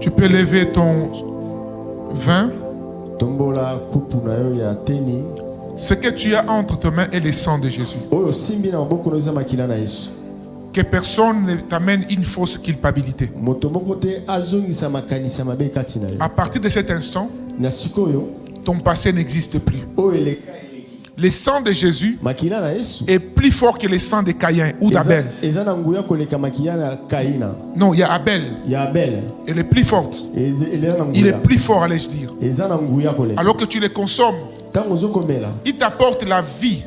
Tu peux lever ton vin. Ce que tu as entre tes mains est le sang de Jésus. Que personne ne t'amène une fausse culpabilité. À partir de cet instant, ton passé n'existe plus. Le sang de Jésus est plus fort que le sang de Caïn ou d'Abel. Non, il y a Abel. Elle est plus forte. Il est plus fort, allais-je dire. Alors que tu les consommes, il t'apporte la vie.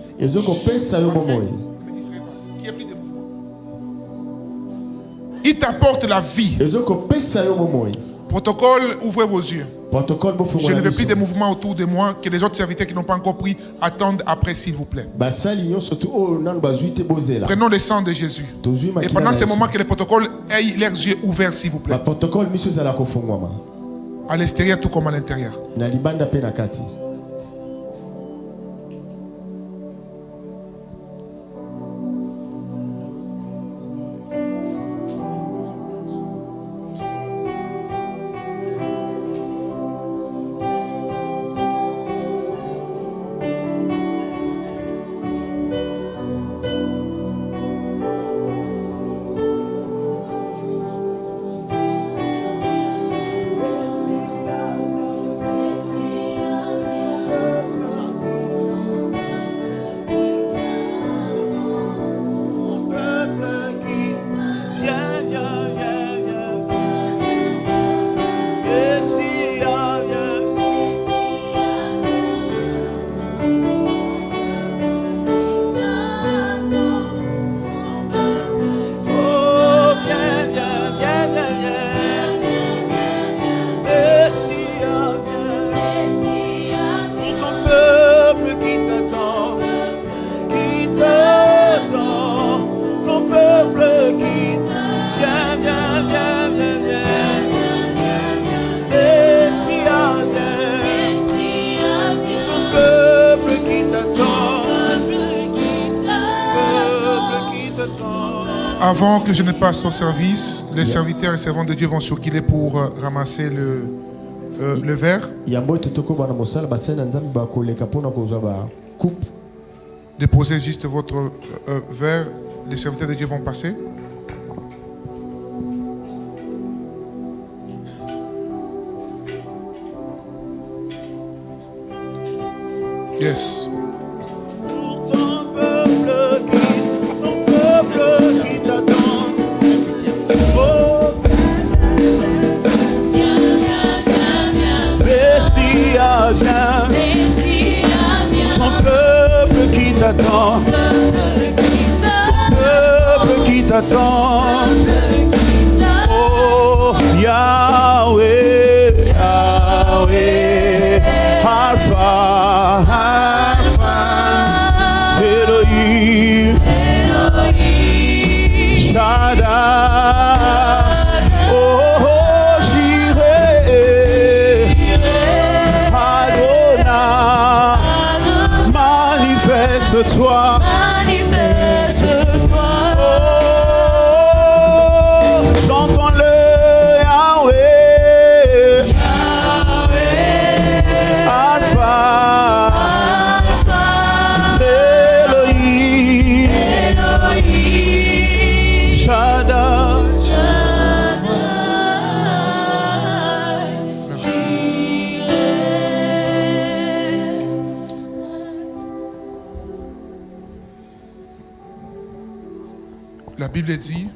Il t'apporte la vie. Protocole, ouvrez vos yeux. Je ne veux plus de mouvements autour de moi que les autres serviteurs qui n'ont pas encore pris attendent après, s'il vous plaît. Prenons le sang de Jésus. Et pendant ce moment, que les protocoles aient leurs yeux ouverts, s'il vous plaît. À l'extérieur tout comme à l'intérieur. Avant que je ne passe au service, les serviteurs et servants de Dieu vont circuler pour ramasser le verre. Déposez juste votre verre. Les serviteurs de Dieu vont passer. Yes. Ton peuple qui t'attend, ton peuple qui t'attend. Oh Yahweh, Yahweh, Alpha, Alpha, Elohim, Shaddai. Manifeste-toi, manifeste-toi. Oh, chantons-le, Yahweh, Yahweh, Alpha, Alpha, Elohim, Elohim, Shaddai, La Bible dit,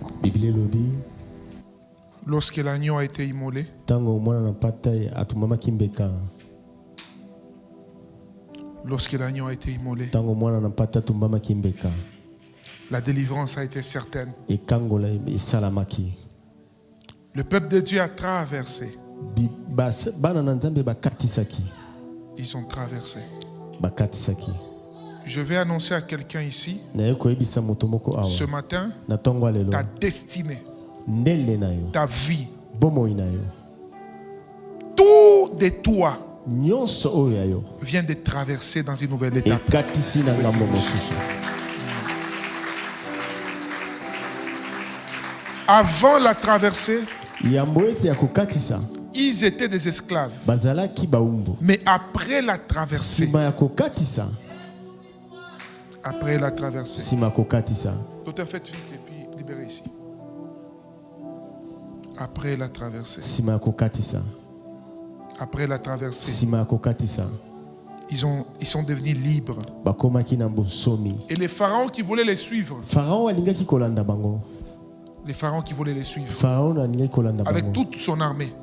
lorsque l'agneau a été immolé, lorsque l'agneau a été immolé, la délivrance a été certaine. Le peuple de Dieu a traversé. Ils ont traversé. Je vais annoncer à quelqu'un ici, ce matin, ta destinée, ta vie, tout de toi vient de traverser dans une nouvelle étape. Avant la traversée, ils étaient des esclaves. Mais après la traversée, Docteur, faites vite et puis libérez ici. Après la traversée. Après la traversée. Ils sont devenus libres. Et les pharaons qui voulaient les suivre Les pharaons qui voulaient les suivre. Avec toute son armée.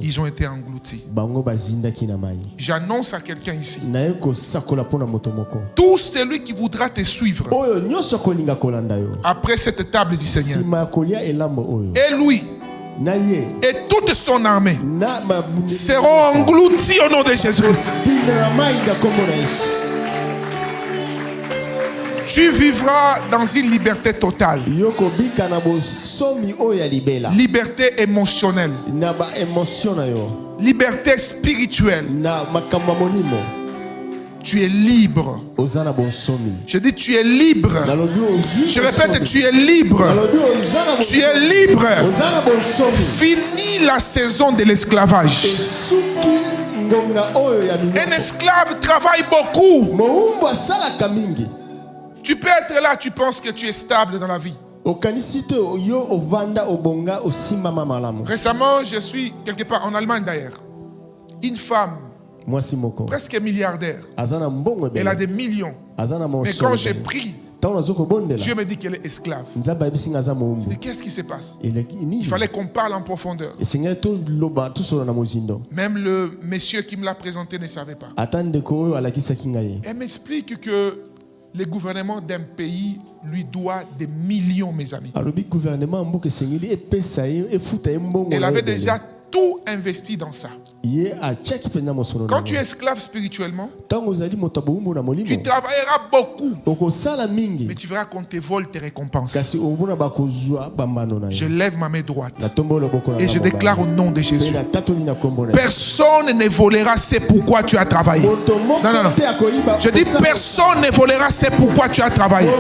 Ils ont été engloutis. J'annonce à quelqu'un ici. Tout celui qui voudra te suivre. Après cette table du Seigneur. Et lui. Et toute son armée seront engloutis au nom de Jésus-Christ. Tu vivras dans une liberté totale. Liberté émotionnelle. Liberté spirituelle. Tu es libre. Je dis tu es libre. Je répète, tu es libre. Tu es libre. Fini la saison de l'esclavage. Un esclave travaille beaucoup. Tu peux être là, tu penses que tu es stable dans la vie. Récemment, je suis quelque part en Allemagne d'ailleurs. Une femme, presque milliardaire. Elle a des millions. Mais quand j'ai pris, Dieu me dit qu'elle est esclave. Je dis, qu'est-ce qui se passe? Il fallait qu'on parle en profondeur. Même le monsieur qui me l'a présenté ne savait pas. Elle m'explique que le gouvernement d'un pays lui doit des millions, mes amis. Elle avait déjà tout investi dans ça. Quand tu es esclave spirituellement, tu travailleras beaucoup, mais tu verras qu'on te vole tes récompenses. Je lève ma main droite et je déclare au nom de Jésus, personne ne volera c'est pourquoi tu as travaillé. Non. Je dis personne ne volera c'est pourquoi tu as travaillé.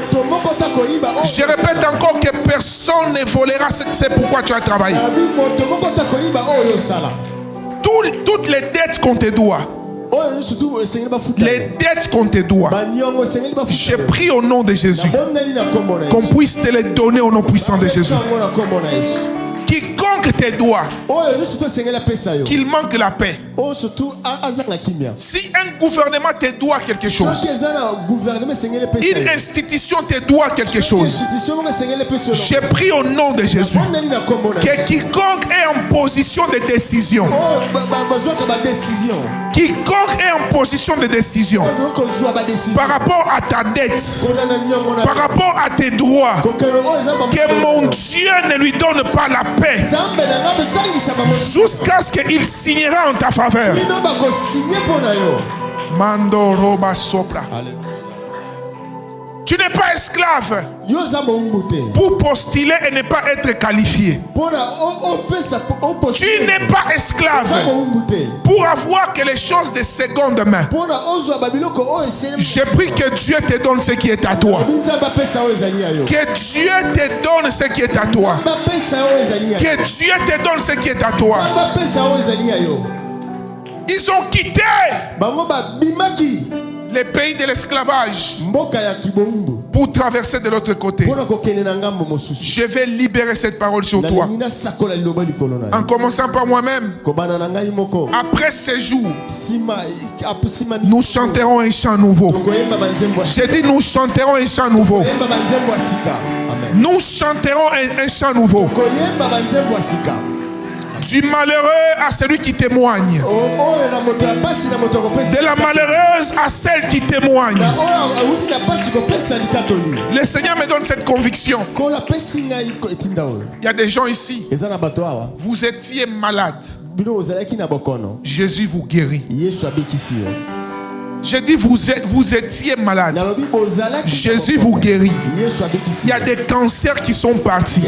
Je répète encore que personne ne volera c'est pourquoi tu as travaillé. Toutes les dettes qu'on te doit, les dettes qu'on te doit, j'ai pris au nom de Jésus qu'on puisse te les donner au nom puissant de Jésus. Quiconque te doit, qu'il manque la paix. Si un gouvernement te doit quelque chose, une institution te doit quelque chose, j'ai pris au nom de Jésus que quiconque est en position de décision, quiconque est en position de décision par rapport à ta dette, par rapport à tes droits, que mon Dieu ne lui donne pas la paix jusqu'à ce qu'il signera en ta faveur. Mando roba sopra. Tu n'es pas esclave pour postuler et ne pas être qualifié. Tu n'es pas esclave pour avoir que les choses de seconde main. J'ai pris que Dieu te donne ce qui est à toi. Que Dieu te donne ce qui est à toi. Que Dieu te donne ce qui est à toi. Ils ont quitté les pays de l'esclavage pour traverser de l'autre côté. Je vais libérer cette parole sur toi. En commençant par moi-même. Après ces jours, nous chanterons un chant nouveau. J'ai dit nous chanterons un chant nouveau. Nous chanterons un chant nouveau. Du malheureux à celui qui témoigne. De la malheureuse à celle qui témoigne. Le Seigneur me donne cette conviction. Il y a des gens ici. Vous étiez malade. Jésus vous guérit. J'ai dit vous étiez malade. Jésus vous guérit. Il y a des cancers qui sont partis.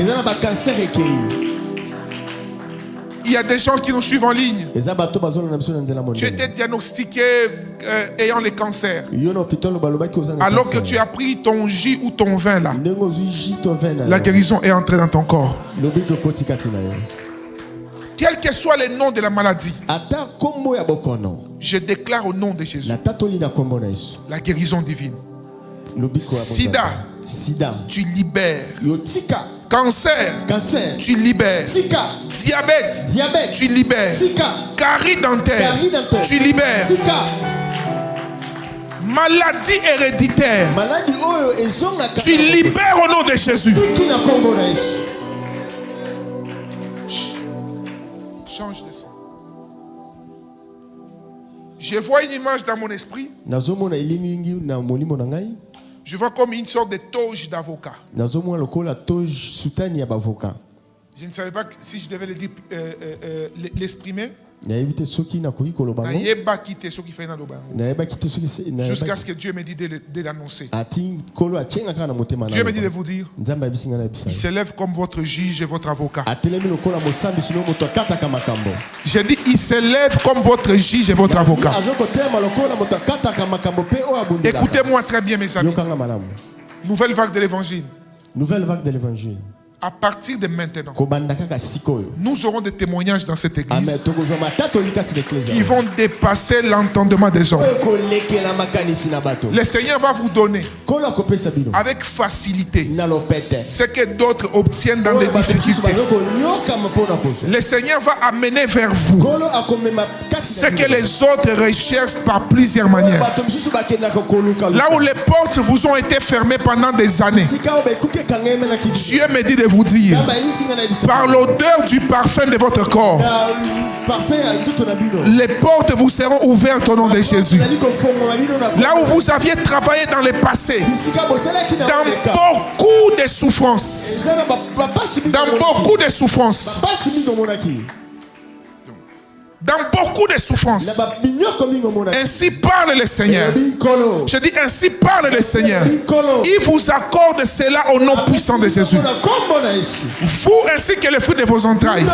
Il y a des gens qui nous suivent en ligne. Tu étais diagnostiqué ayant le cancer. Alors que tu as pris ton jus ou ton vin là. La guérison est entrée dans ton corps. Quel que soit le nom de la maladie, je déclare au nom de Jésus la guérison divine. Sida, tu libères. Cancer, tu libères. Diabète, tu libères. Carie dentaire, tu libères. Maladie héréditaire. Tu libères au nom de Jésus. Change de son. Je vois une image dans mon esprit. Je vois comme une sorte de toge d'avocat. Je ne savais pas si je devais le dire, l'exprimer. Jusqu'à ce que Dieu me dise de l'annoncer. Dieu me dit de vous dire, il s'élève comme votre juge et votre avocat. J'ai dit, il s'élève comme votre juge et votre avocat. Écoutez-moi très bien, mes amis. Nouvelle vague de l'évangile. À partir de maintenant, nous aurons des témoignages dans cette église qui vont dépasser l'entendement des hommes. Le Seigneur va vous donner avec facilité ce que d'autres obtiennent dans des difficultés. Le Seigneur va amener vers vous ce que les autres recherchent par plusieurs manières. Là où les portes vous ont été fermées pendant des années, Dieu me dit de vous dire, par l'odeur du parfum de votre corps, les portes vous seront ouvertes au nom de Jésus. Là où vous aviez travaillé dans le passé, dans beaucoup de souffrances, dans beaucoup de souffrances, ainsi parle le Seigneur. Je dis, ainsi parle le Seigneur. Il vous accorde cela au nom puissant de Jésus. Vous ainsi que le fruit de vos entrailles.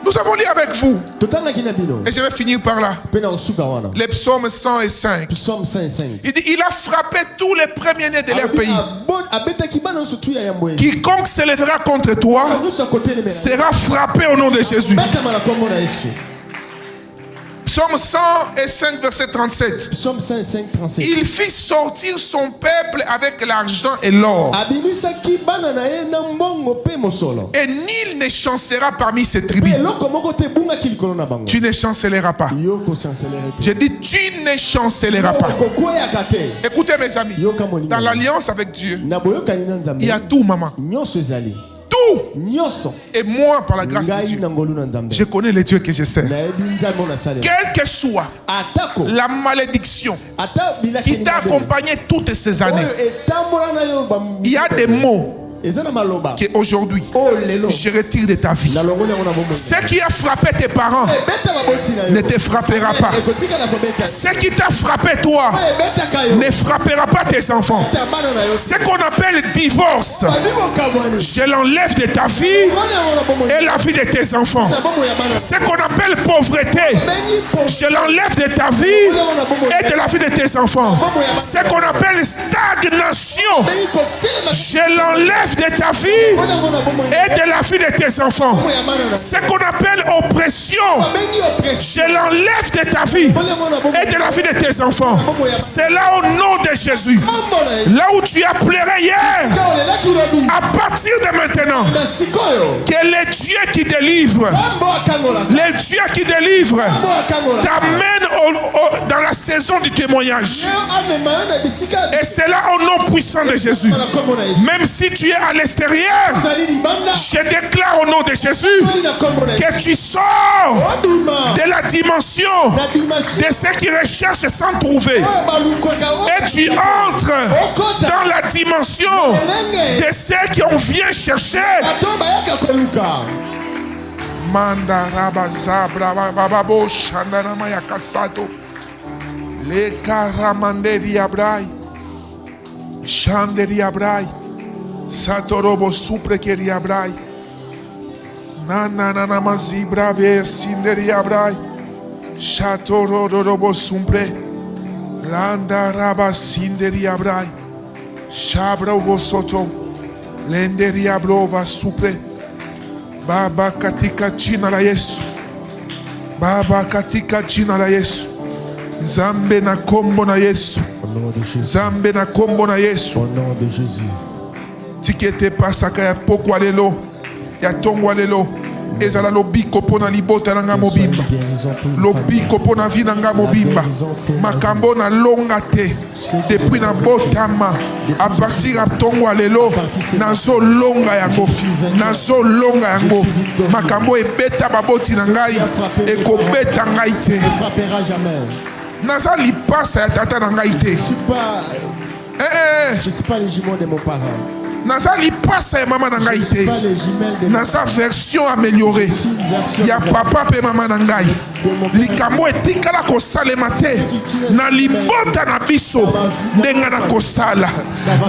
Nous avons lu avec vous. Et je vais finir par là. Le psaume 105. Il dit, il a frappé tous les premiers-nés de leur pays. Quiconque se lèvera contre toi sera frappé au nom de Jésus. Psaume 105, verset 37. Il fit sortir son peuple avec l'argent et l'or. Et nul ne chancellera parmi ses tribus. Tu ne chancelleras pas. Je dis, tu ne chancelleras pas. Écoutez mes amis, dans l'alliance avec Dieu, il y a tout, maman. Tout. Et moi, par la grâce de Dieu, je connais le Dieu que je sers. Quelle que soit la malédiction qui t'a accompagné toutes ces années, il y a des mots qu'aujourd'hui je retire de ta vie. Ce qui a frappé tes parents ne te frappera pas. Ce qui t'a frappé toi ne frappera pas tes enfants. Ce qu'on appelle divorce, je l'enlève de ta vie et la vie de tes enfants. Ce qu'on appelle pauvreté, je l'enlève de ta vie et de la vie de tes enfants. Ce qu'on appelle stagnation, je l'enlève de ta vie et de la vie de tes enfants. Ce qu'on appelle oppression, je l'enlève de ta vie et de la vie de tes enfants. C'est là au nom de Jésus. Là où tu as pleuré hier, à partir de maintenant, que le Dieu qui délivre, le Dieu qui délivre, t'amène dans la saison du témoignage. Et c'est là au nom puissant de Jésus. Même si tu es à l'extérieur, je déclare au nom de Jésus que tu sors de la dimension de ceux qui recherchent sans trouver et tu entres dans la dimension de ceux qui ont vient chercher. Le karamanderi abrai chanderi abrai satorobo supre keri abrai nana namazi brave sinderi abrai chatororobo supre landa raba sinderi abrai chabrovo soto lenderi abrova supre baba katika jina la Yesu, baba katika jina la Yesu. Zambe na kombo na Yesu. Zambe na kombo na Yesu. Au nom de Jésus. Tikete pasaka ya poko alelo. Ya tongo alelo. ezala lobiko pona libota nanga mobimba lobiko pona vi nanga mobimba makambo na longa te depuis na botama à partir à tongo lelo nazo longa yango makambo ebeta baboti na ngai ekobeta ngai te naza lipasa ya tata na ngai te je suis pas les jumeaux de mon parent. Naza lipasa ya mama na ngai te. Naza version améliorée. Ya papa pe mama na ngai. Likambo etikala kosalema te. Na libota na biso ndenga na kosala.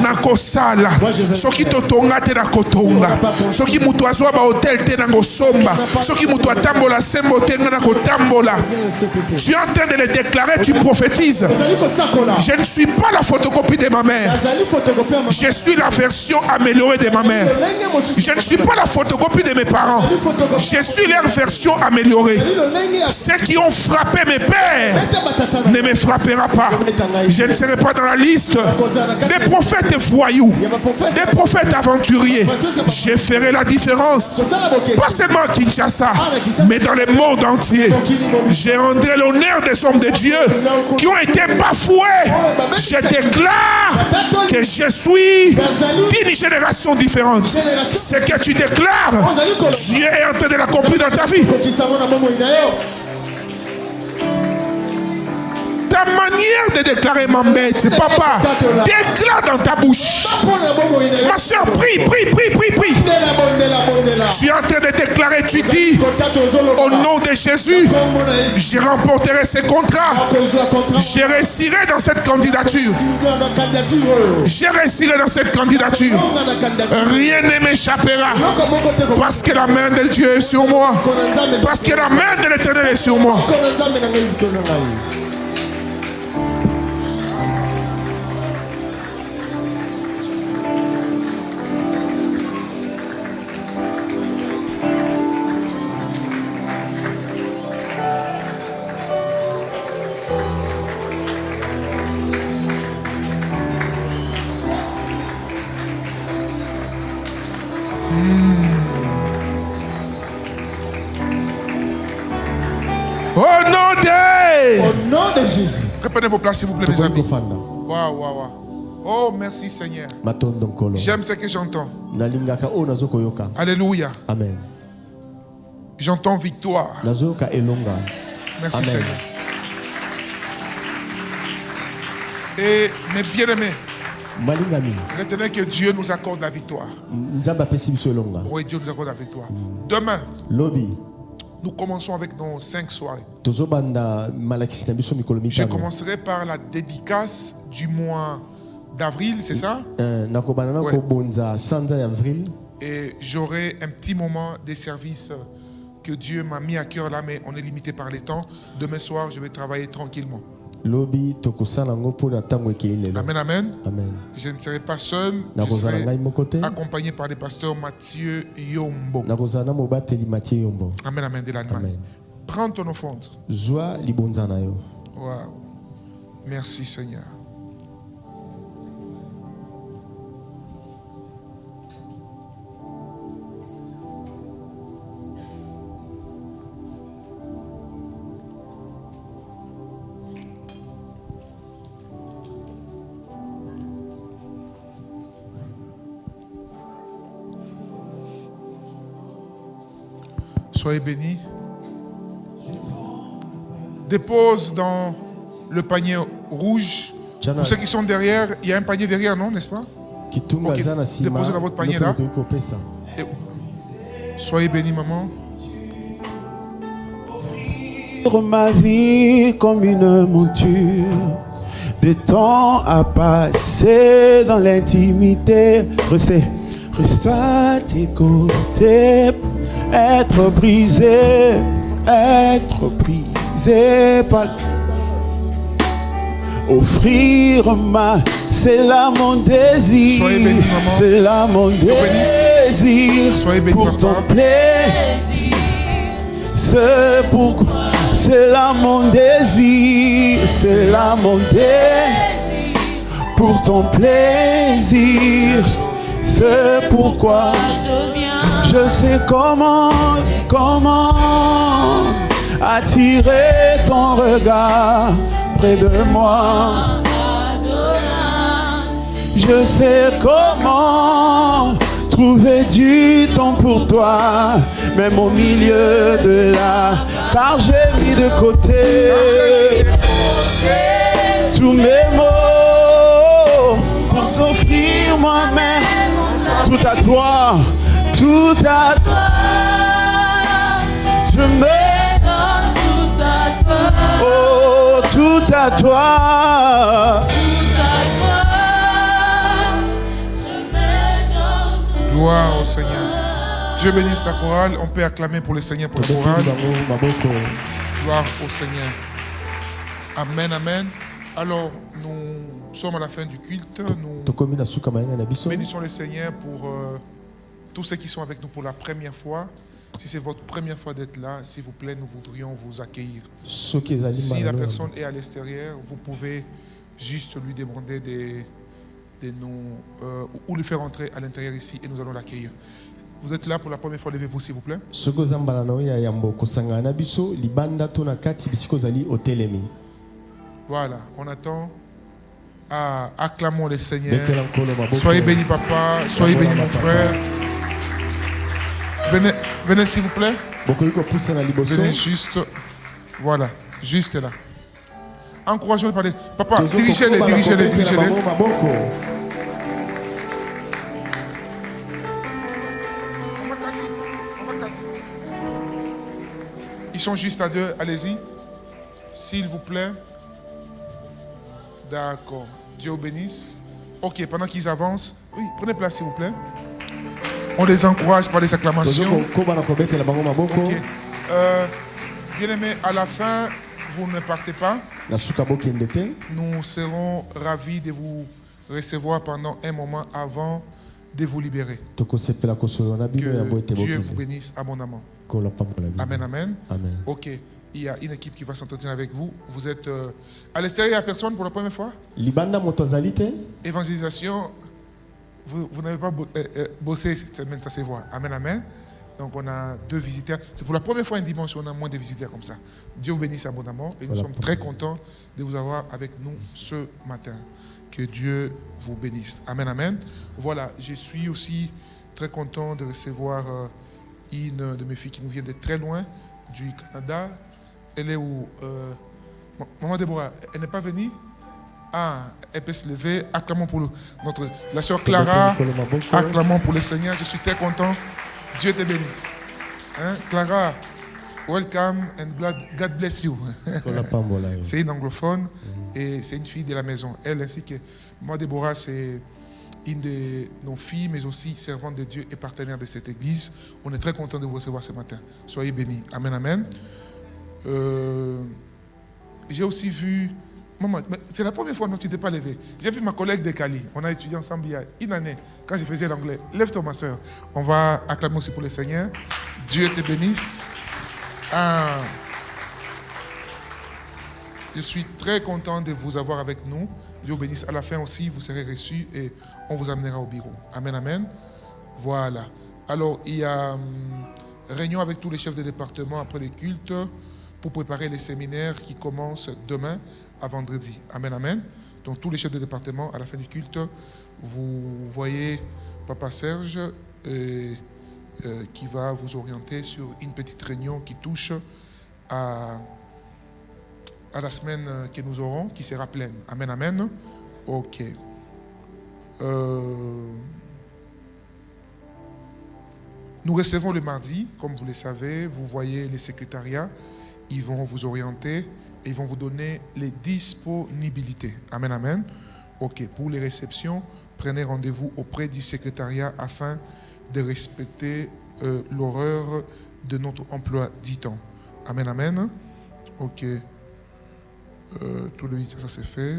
Na kosala. Soki totonga te na kotonga. Soki mutu azwa ba hotel te na kosomba. Soki mutu atambola sembo te na kotambola. Tu es en train de le déclarer, tu prophétises. Je ne suis pas la photocopie de ma mère. Je suis la version améliorée de ma mère. Je ne suis pas la photocopie de mes parents. Je suis leur version améliorée. Ceux qui ont frappé mes pères ne me frappera pas. Je ne serai pas dans la liste des prophètes voyous, des prophètes aventuriers. Je ferai la différence. Pas seulement à Kinshasa, mais dans le monde entier. Je rendrai l'honneur des hommes de Dieu qui ont été bafoués. Je déclare que je suis d'une génération différente. Ce que tu déclares, Dieu est en train de l'accomplir dans ta vie. Ta manière de déclarer m'embête, papa. Déclare dans ta bouche. Ma soeur, prie. Tu es en train de déclarer, tu dis, au nom de Jésus, je remporterai ces contrats. Je réussirai dans cette candidature. Je réussirai dans cette candidature. Rien ne m'échappera. Parce que la main de Dieu est sur moi. Parce que la main de l'Éternel est sur moi. Au nom de Jésus. Reprenez vos places s'il vous plaît, mes amis. Waouh. Oh, merci Seigneur. J'aime ce que j'entends. Alléluia. Amen. J'entends victoire. Merci Amen. Seigneur. Et mes bien-aimés, retenez que Dieu nous accorde la victoire. Oui, Dieu nous accorde la victoire. Demain, nous commençons avec nos 5 soirées. Je commencerai par la dédicace du mois d'avril, c'est ça? Ouais. Et j'aurai un petit moment de service que Dieu m'a mis à cœur là, mais on est limité par les temps. Demain soir, je vais travailler tranquillement. Amen, amen. Je ne serai pas seul, je serai accompagné par le pasteur Mathieu Yombo. Amen, amen, de l'Allemagne. Prends ton offrande. Wow. Merci Seigneur. Soyez bénis. Dépose dans le panier rouge. Pour ceux qui sont derrière, il y a un panier derrière, non, n'est-ce pas? Okay. Déposez dans votre panier là. Et soyez bénis, maman. Pour ma vie comme une monture, des temps à passer dans l'intimité. Restez à tes côtés. Être brisé par offrir ma, c'est là mon désir. Soyez bénis, maman. C'est là mon désir. Soyez bénis, pour ton plaisir. C'est pourquoi c'est là mon désir. C'est là mon désir. Pour ton plaisir. C'est pourquoi Je sais comment attirer ton regard près de moi. Je sais comment trouver du temps pour toi, même au milieu de car j'ai mis de côté tous mes mots pour t'offrir moi-même. Tout à toi, tout à toi. Je me donne tout à toi. Oh, tout à toi. Gloire au Seigneur. Dieu bénisse la chorale. On peut acclamer pour le Seigneur pour la chorale. Gloire au Seigneur. Amen, amen. Alors, nous sommes à la fin du culte. Nous bénissons le Seigneur pour tous ceux qui sont avec nous pour la première fois. Si c'est votre première fois d'être là, s'il vous plaît, nous voudrions vous accueillir. Si la personne est à l'extérieur, vous pouvez juste lui demander de nous ou le faire entrer à l'intérieur ici et nous allons l'accueillir. Vous êtes là pour la première fois, levez-vous s'il vous plaît. Voilà, on attend. Acclamons le Seigneur. Soyez bénis papa, soyez bénis mon frère. Venez s'il vous plaît. Venez juste. Voilà, juste là. Encourageons-les par les... Papa, dirigez-les. Ils sont juste à deux, allez-y. S'il vous plaît. D'accord. Dieu vous bénisse. Ok, pendant qu'ils avancent, oui, prenez place s'il vous plaît. On les encourage par les acclamations. Okay. Bien aimé, à la fin, vous ne partez pas. Nous serons ravis de vous recevoir pendant un moment avant de vous libérer. Que Dieu vous bénisse abondamment. Amen, amen. Ok. Il y a une équipe qui va s'entretenir avec vous. Vous êtes à l'extérieur, il n'y a personne pour la première fois? Évangélisation, vous n'avez pas bossé cette semaine, ça se voit. Amen, amen. Donc on a 2 visiteurs. C'est pour la première fois une dimanche où on a moins de visiteurs comme ça. Dieu vous bénisse abondamment et nous sommes très contents de vous avoir avec nous ce matin. Que Dieu vous bénisse. Amen, amen. Voilà, je suis aussi très content de recevoir une de mes filles qui nous vient de très loin, du Canada. Elle est où Maman Déborah, elle n'est pas venue? Ah, elle peut se lever. Acclamons pour la sœur Clara. Acclamons pour le Seigneur. Je suis très content. Dieu te bénisse. Hein? Clara, welcome and God bless you. C'est une anglophone et c'est une fille de la maison. Elle ainsi que moi, Déborah, c'est une de nos filles, mais aussi servante de Dieu et partenaire de cette église. On est très content de vous recevoir ce matin. Soyez bénis. Amen, amen. J'ai aussi vu... Maman, c'est la première fois que tu ne t'es pas levé. J'ai vu ma collègue de Cali. On a étudié ensemble il y a une année, quand je faisais l'anglais. Lève-toi, ma soeur. On va acclamer aussi pour le Seigneur. Dieu te bénisse. Je suis très content de vous avoir avec nous. Dieu vous bénisse. À la fin aussi, vous serez reçus et on vous amènera au bureau. Amen, amen. Voilà. Alors, il y a réunion avec tous les chefs de département après le culte pour préparer les séminaires qui commencent demain à vendredi. Amen, amen. Donc, tous les chefs de département, à la fin du culte, vous voyez Papa Serge qui va vous orienter sur une petite réunion qui touche à la semaine que nous aurons, qui sera pleine. Amen, amen. Ok. Nous recevons le mardi, comme vous le savez, vous voyez les secrétariats, ils vont vous orienter et ils vont vous donner les disponibilités. Amen, amen. Ok, pour les réceptions, prenez rendez-vous auprès du secrétariat afin de respecter l'horaire de notre emploi du temps. Amen, amen. Ok. Tout le 8, ça c'est fait.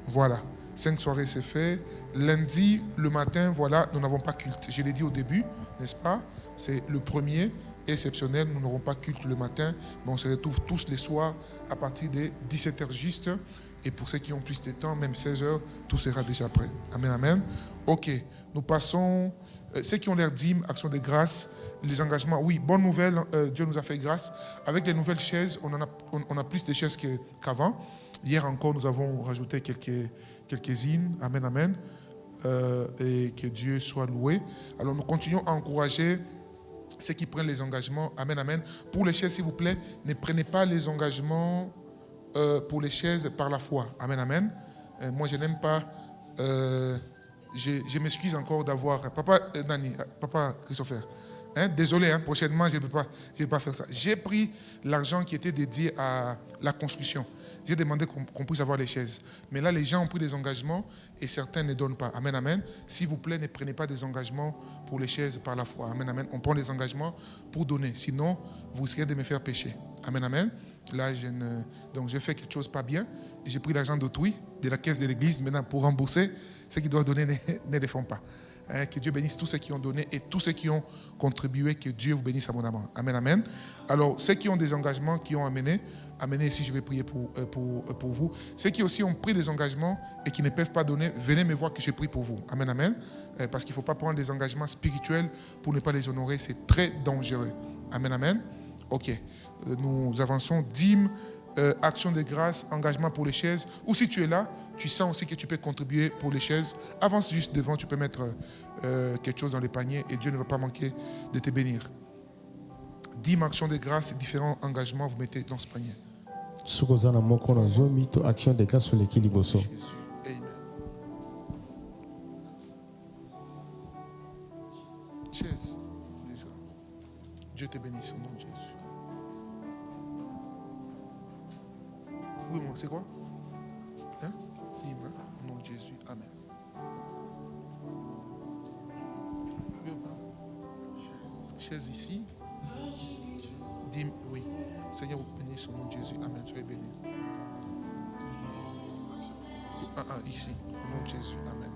Voilà. 5 soirées, c'est fait. Lundi, le matin, voilà, nous n'avons pas culte. Je l'ai dit au début, n'est-ce pas? C'est le premier, exceptionnel. Nous n'aurons pas culte le matin, mais on se retrouve tous les soirs à partir de 17h juste. Et pour ceux qui ont plus de temps, même 16h, tout sera déjà prêt. Amen, amen. Ok, nous passons ceux qui ont l'air dîmes, action de grâce, les engagements, oui, bonne nouvelle, Dieu nous a fait grâce. Avec les nouvelles chaises, on a plus de chaises qu'avant. Hier encore, nous avons rajouté quelques-unes. Amen, amen. Et que Dieu soit loué. Alors nous continuons à encourager ceux qui prennent les engagements. Amen, amen. Pour les chaises, s'il vous plaît, ne prenez pas les engagements pour les chaises par la foi. Amen, amen. Moi, je n'aime pas... je m'excuse encore d'avoir... Papa Nani, Papa Christopher, désolé, prochainement, je ne vais pas faire ça. J'ai pris l'argent qui était dédié à la construction. J'ai demandé qu'on puisse avoir les chaises. Mais là, les gens ont pris des engagements et certains ne donnent pas. Amen, amen. S'il vous plaît, ne prenez pas des engagements pour les chaises par la foi. Amen, amen. On prend des engagements pour donner. Sinon, vous risquez de me faire pécher. Amen, amen. Là, donc, je fais quelque chose pas bien. J'ai pris l'argent d'autrui, de la caisse de l'église. Maintenant, pour rembourser, ceux qui doivent donner ne les font pas. Que Dieu bénisse tous ceux qui ont donné et tous ceux qui ont contribué. Que Dieu vous bénisse abondamment. Amen, amen. Alors, ceux qui ont des engagements, qui ont amené ici, je vais prier pour vous. Ceux qui aussi ont pris des engagements et qui ne peuvent pas donner, venez me voir que je prie pour vous. Amen, amen. Parce qu'il ne faut pas prendre des engagements spirituels pour ne pas les honorer. C'est très dangereux. Amen, amen. Ok. Nous avançons. Dîmes, action de grâce, engagement pour les chaises. Ou si tu es là, tu sens aussi que tu peux contribuer pour les chaises. Avance juste devant, tu peux mettre quelque chose dans les paniers et Dieu ne va pas manquer de te bénir. Dîmes, action de grâce, différents engagements, vous mettez dans ce panier. Jésus, amen. Chaises, déjà. Dieu te bénisse au nom de Jésus. Oui, c'est quoi? Dîmes, au nom de Jésus. Amen. Chaise ici. Dîmes, oui. Seigneur, vous bénisse au nom de Jésus. Amen. Soyez bénis. Ici, au nom de Jésus. Amen.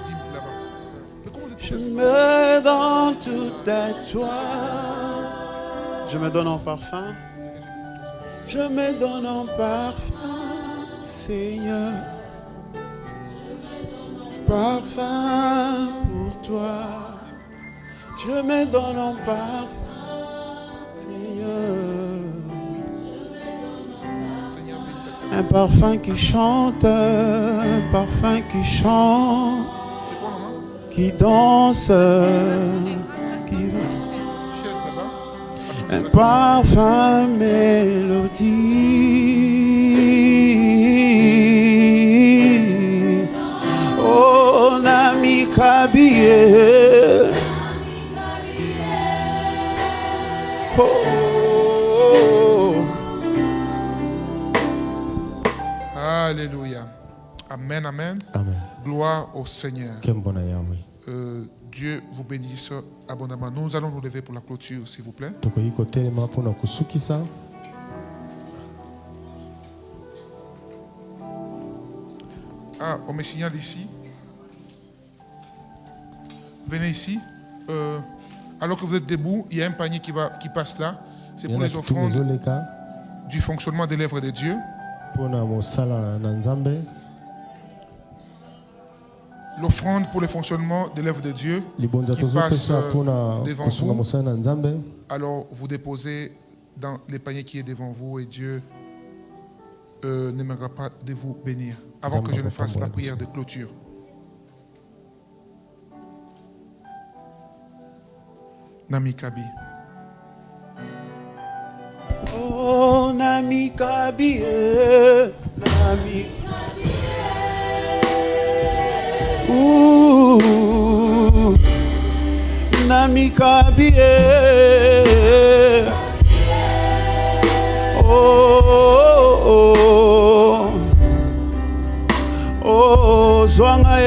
Dîmes là-bas. Je me donne toute ta joie. Je me donne en parfum. Je me donne en parfum, Seigneur. Parfum pour toi. Je me donne en parfum, Seigneur. Un parfum qui chante, un parfum qui chante, qui danse, un parfum mélodie. Oh, Nami Kabie. Oh. Alléluia. Amen, amen. Amen. Gloire au Seigneur. Dieu vous bénisse abondamment. Nous allons nous lever pour la clôture, s'il vous plaît. On me signale ici. Venez ici. Alors que vous êtes debout, il y a un panier qui passe là. C'est pour les offrandes du fonctionnement des lèvres de Dieu. L'offrande pour le fonctionnement des lèvres de Dieu qui passe devant vous. Alors vous déposez dans les paniers qui est devant vous et Dieu n'aimera pas de vous bénir. Avant que je ne fasse la prière de clôture. Nami Kabi. Oh, Nami Kabi, Nami. Nami Kabi. Oh, zwanga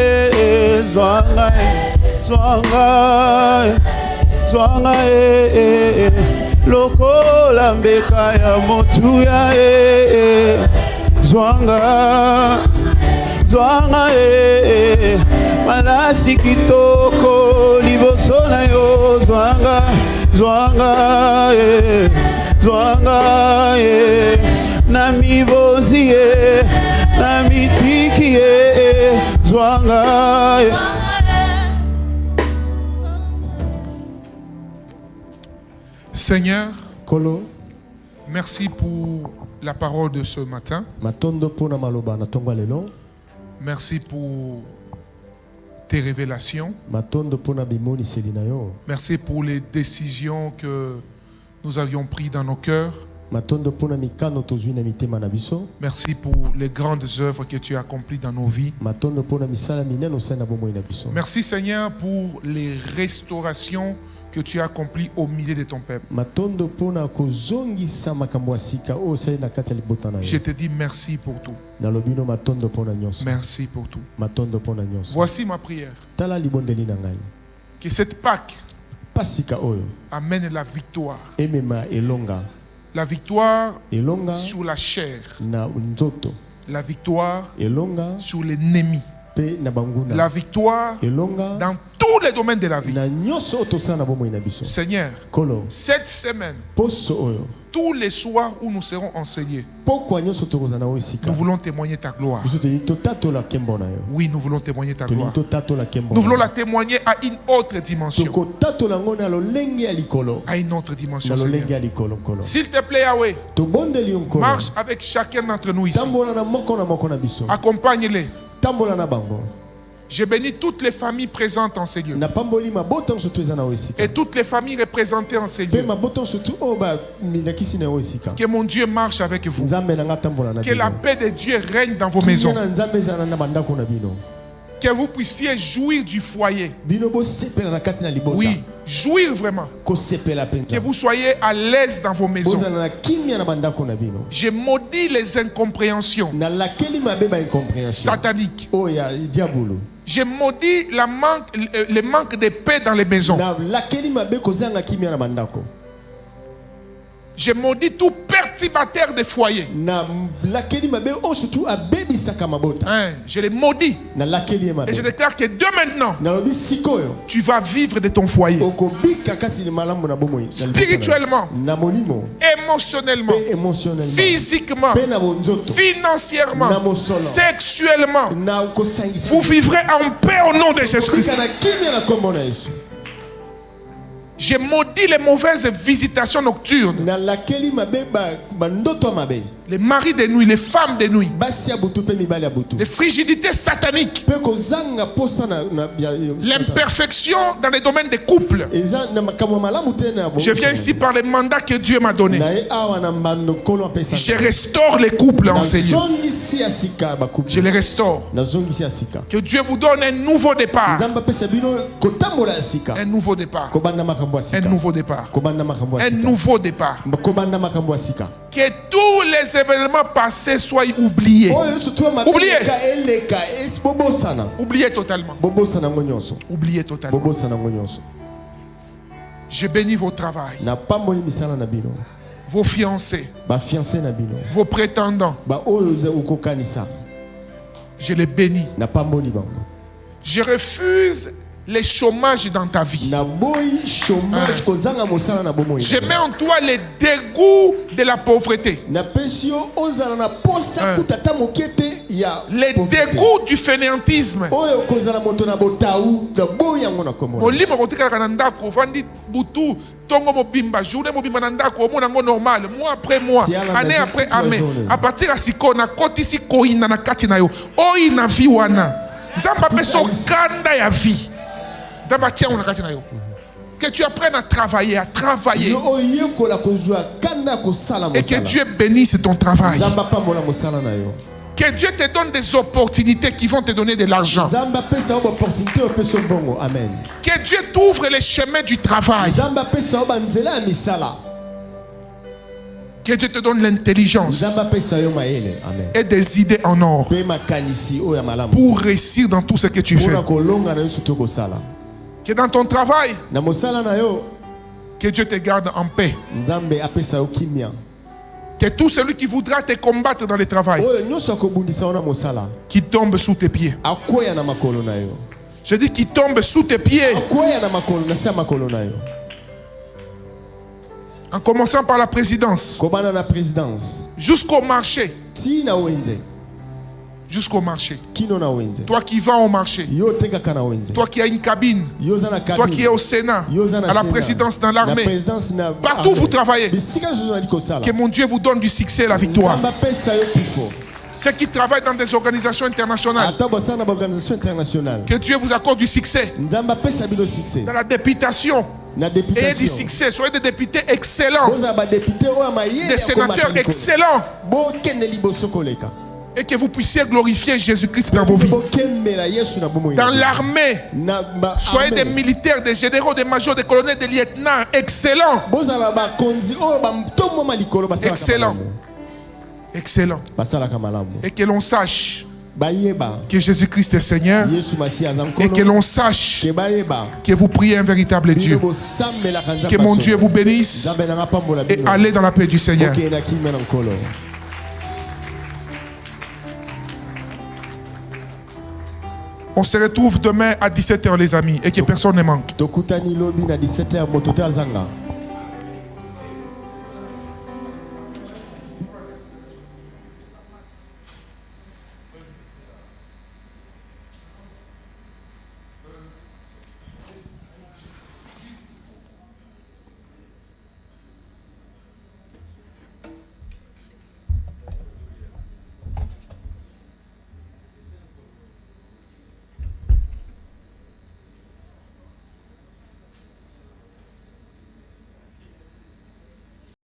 lokola mbeka ya motuya zwanga malasi kitoko liboso na yo zwanga na mibozi na mitiki zwanga Seigneur, Kolo, merci pour la parole de ce matin. matondo pona maloba na tonga lelo. Merci pour tes révélations. Matondo pona bimoni selina yo. Merci pour les décisions que nous avions prises dans nos cœurs. Matondo pona mikano tozwi na mitema na biso. Merci pour les grandes œuvres que tu as accomplies dans nos vies. Matondo pona misala minene osana bomoi na biso. Merci Seigneur pour les restaurations que tu as accomplies au milieu de ton peuple. Matondo pona kozongisa makambo asika o sai na kati ya libota na yo. Je te dis merci pour tout. Na lobino matondo pona nyonso. Merci pour tout. Matondo pona nyonso. Voici ma prière. Tala libondeli na ngai. Que cette Pâque Pasika oyo amène la victoire. emema elonga. La victoire Elonga sur la chair. na nzoto. La victoire Elonga sur l'ennemi. pe na banguna. La victoire Elonga dans tous les domaines de la vie. na nyonso otosana na bomoi na biso. Seigneur, Kolo cette semaine, poso oyo tous les soirs où nous serons enseignés, pokwa nyonso tokozana o esika. nous voulons témoigner ta gloire. Biso toni totatola kembo na yo. Oui, nous voulons témoigner ta Toni gloire. totatola kembo. Nous voulons la témoigner à une autre dimension. tokotatola ngo na lolenge ya likolo. À une autre dimension, Na lolenge Seigneur. ya likolo kolo. S'il te plaît, Yahweh, Tobondeli yo nkolo. marche avec chacun d'entre nous ici. Tambola na moko na biso. Accompagne-les. Tambola na bango. Je bénis toutes les familles présentes en ces lieux. Na pamboli mabota nso toza na o esika. Et toutes les familles représentées en ces Pe lieux. mabota nso tu o ba milakisi na o esika. Que mon Dieu marche avec vous. Nzambe na nga tambola na Que la bino. paix de Dieu règne dans vos maisons. Na nzambe zana na bandako na bino. Que vous puissiez jouir du foyer. Bino bo sepela na kati na libota. Oui, jouir vraiment. Ko sepela penza. Que vous soyez à l'aise dans vos maisons. Bozana na kimia na bandako na bino. Je maudis les incompréhensions Na lakeli mabe ba incompréhension. sataniques. O ya diabolo. Je maudis le manque de paix dans les maisons. Na lakeli mabe kozanga kimia na bandako. Je maudis tout perturbateur des foyers. Na lakeli mabe o surtout abebi saka mabota. Hein, je les maudis. Na lakeli mabe. Et je déclare que de maintenant, Na lobi sikoyo. tu vas vivre de ton foyer. Okobika kasi ni malamu na bomoi. Spirituellement, Na molimo. émotionnellement, Pe émotionnellement. physiquement, Pe na bonzoto. financièrement, Na mosolo. sexuellement. Na kosangisa. Vous vivrez en paix au nom de Jésus-Christ. Okobika na kimia na kombo na Yesu. Je maudis les mauvaises visitations nocturnes. Na lakeli mabe ba ndoto mabe. Les maris de nuit, les femmes de nuit. Basi ya butu pe mibali ya butu. Les frigidités sataniques. Pe kozanga posa na L'imperfection dans les domaines des couples. eza na makambo malamu te na bo. Je viens ici par les mandats que Dieu m'a donnés. Na e awa na mbando kolo apesa. Je restaure les couples en ces lieux. Zongisi ya sika ba couple. Je les restaure. Na zongisi ya sika. Que Dieu vous donne un nouveau départ. Nzamba pesa bino kotambola ya sika. Un nouveau départ. Kobanda makambo ya Un sika. nouveau départ. Kobanda makambo ya Un sika. nouveau départ. Kobanda makambo ya sika. Que tous les événements passés soient oubliés. Oyo surtout ma Oubliez. eleka bobosana. Oubliés totalement. Bobosana ngonyonso. Oubliés totalement. Bobosana ngonyonso. Je bénis vos travails, Na pamboli misala na bino. vos fiancés, Ba fiancé na bino. vos prétendants. Ba oyo za ukokanisa. Je les bénis. Na pamboli bango. Je refuse les chômages dans ta vie. Na boy chômage kozanga mosala na bomoi. Je mets en toi les dégoûts de la pauvreté. Na pesio ozala na posa kutata mokete ya Les pauvreté. dégoûts du fainéantisme. Oyo kozala moto na botau da boy yango na komo. Molimo kotikala na ndako vandi butu tongo mobimba journée mobimba na ndako omona ngo normal mois après mois Si ala année na après toute la année journée. à partir ya sikoyo nakotisi koyina na kati na yo oyi na vie wana nzambe apesa okanda ya vie nzambe atia yango na kati na yo que tu apprennes à travailler Yo oyo kola kozwa kanda kosala et que mosala. Dieu bénisse ton travail. Nzamba pambola mosala na yo. Que Dieu te donne des opportunités qui vont te donner de l'argent. Nzamba pesa oba opportunité opeso bongo. Amen. Que Dieu t'ouvre les chemins du travail. Nzamba pesa oba nzela ya misala. Que Dieu te donne l'intelligence Nzamba pesa yo maele. Amen. et des idées en or Pe makanisi oya malamu. pour réussir dans tout ce que tu fais. Pona kolonga na yo suto kosala. Que dans ton travail, Na mosala na yo que Dieu te garde en paix. Nzambe apesa yo kimia. Que tout celui qui voudra te combattre dans le travail, Oyo nyonso akobundisa ona mosala. qui tombe sous tes pieds. Akoya na makolo na yo. Je dis qu'il tombe sous tes pieds. Akoya na makolo na sa makolo na yo. En commençant par la présidence, Kobana na présidence. jusqu'au marché, Ti na wenze. jusqu'au marché. Kino na wenze. Toi qui vas au marché. Yo tekaka na wenze. Toi qui as une cabine. Yoza na cabine. Toi qui es au Sénat, à la présidence, dans l'armée. Partout où vous travaillez. Que mon Dieu vous donne du succès et la victoire. Ceux qui travaillent dans des organisations internationales. Que Dieu vous accorde du succès. Dans la députation. Et du succès. Soyez des députés excellents. Des sénateurs excellents. Et que vous puissiez glorifier Jésus-Christ dans vos vies. Dans l'armée, soyez des militaires, des généraux, des majors, des colonels, des lieutenants excellents. Excellents. Excellent. Et que l'on sache que Jésus-Christ est Seigneur. Et que l'on sache que vous priez un véritable Dieu. Que mon Dieu vous bénisse. Et allez dans la paix du Seigneur. On se retrouve demain à 17h les amis. Et que personne ne manque.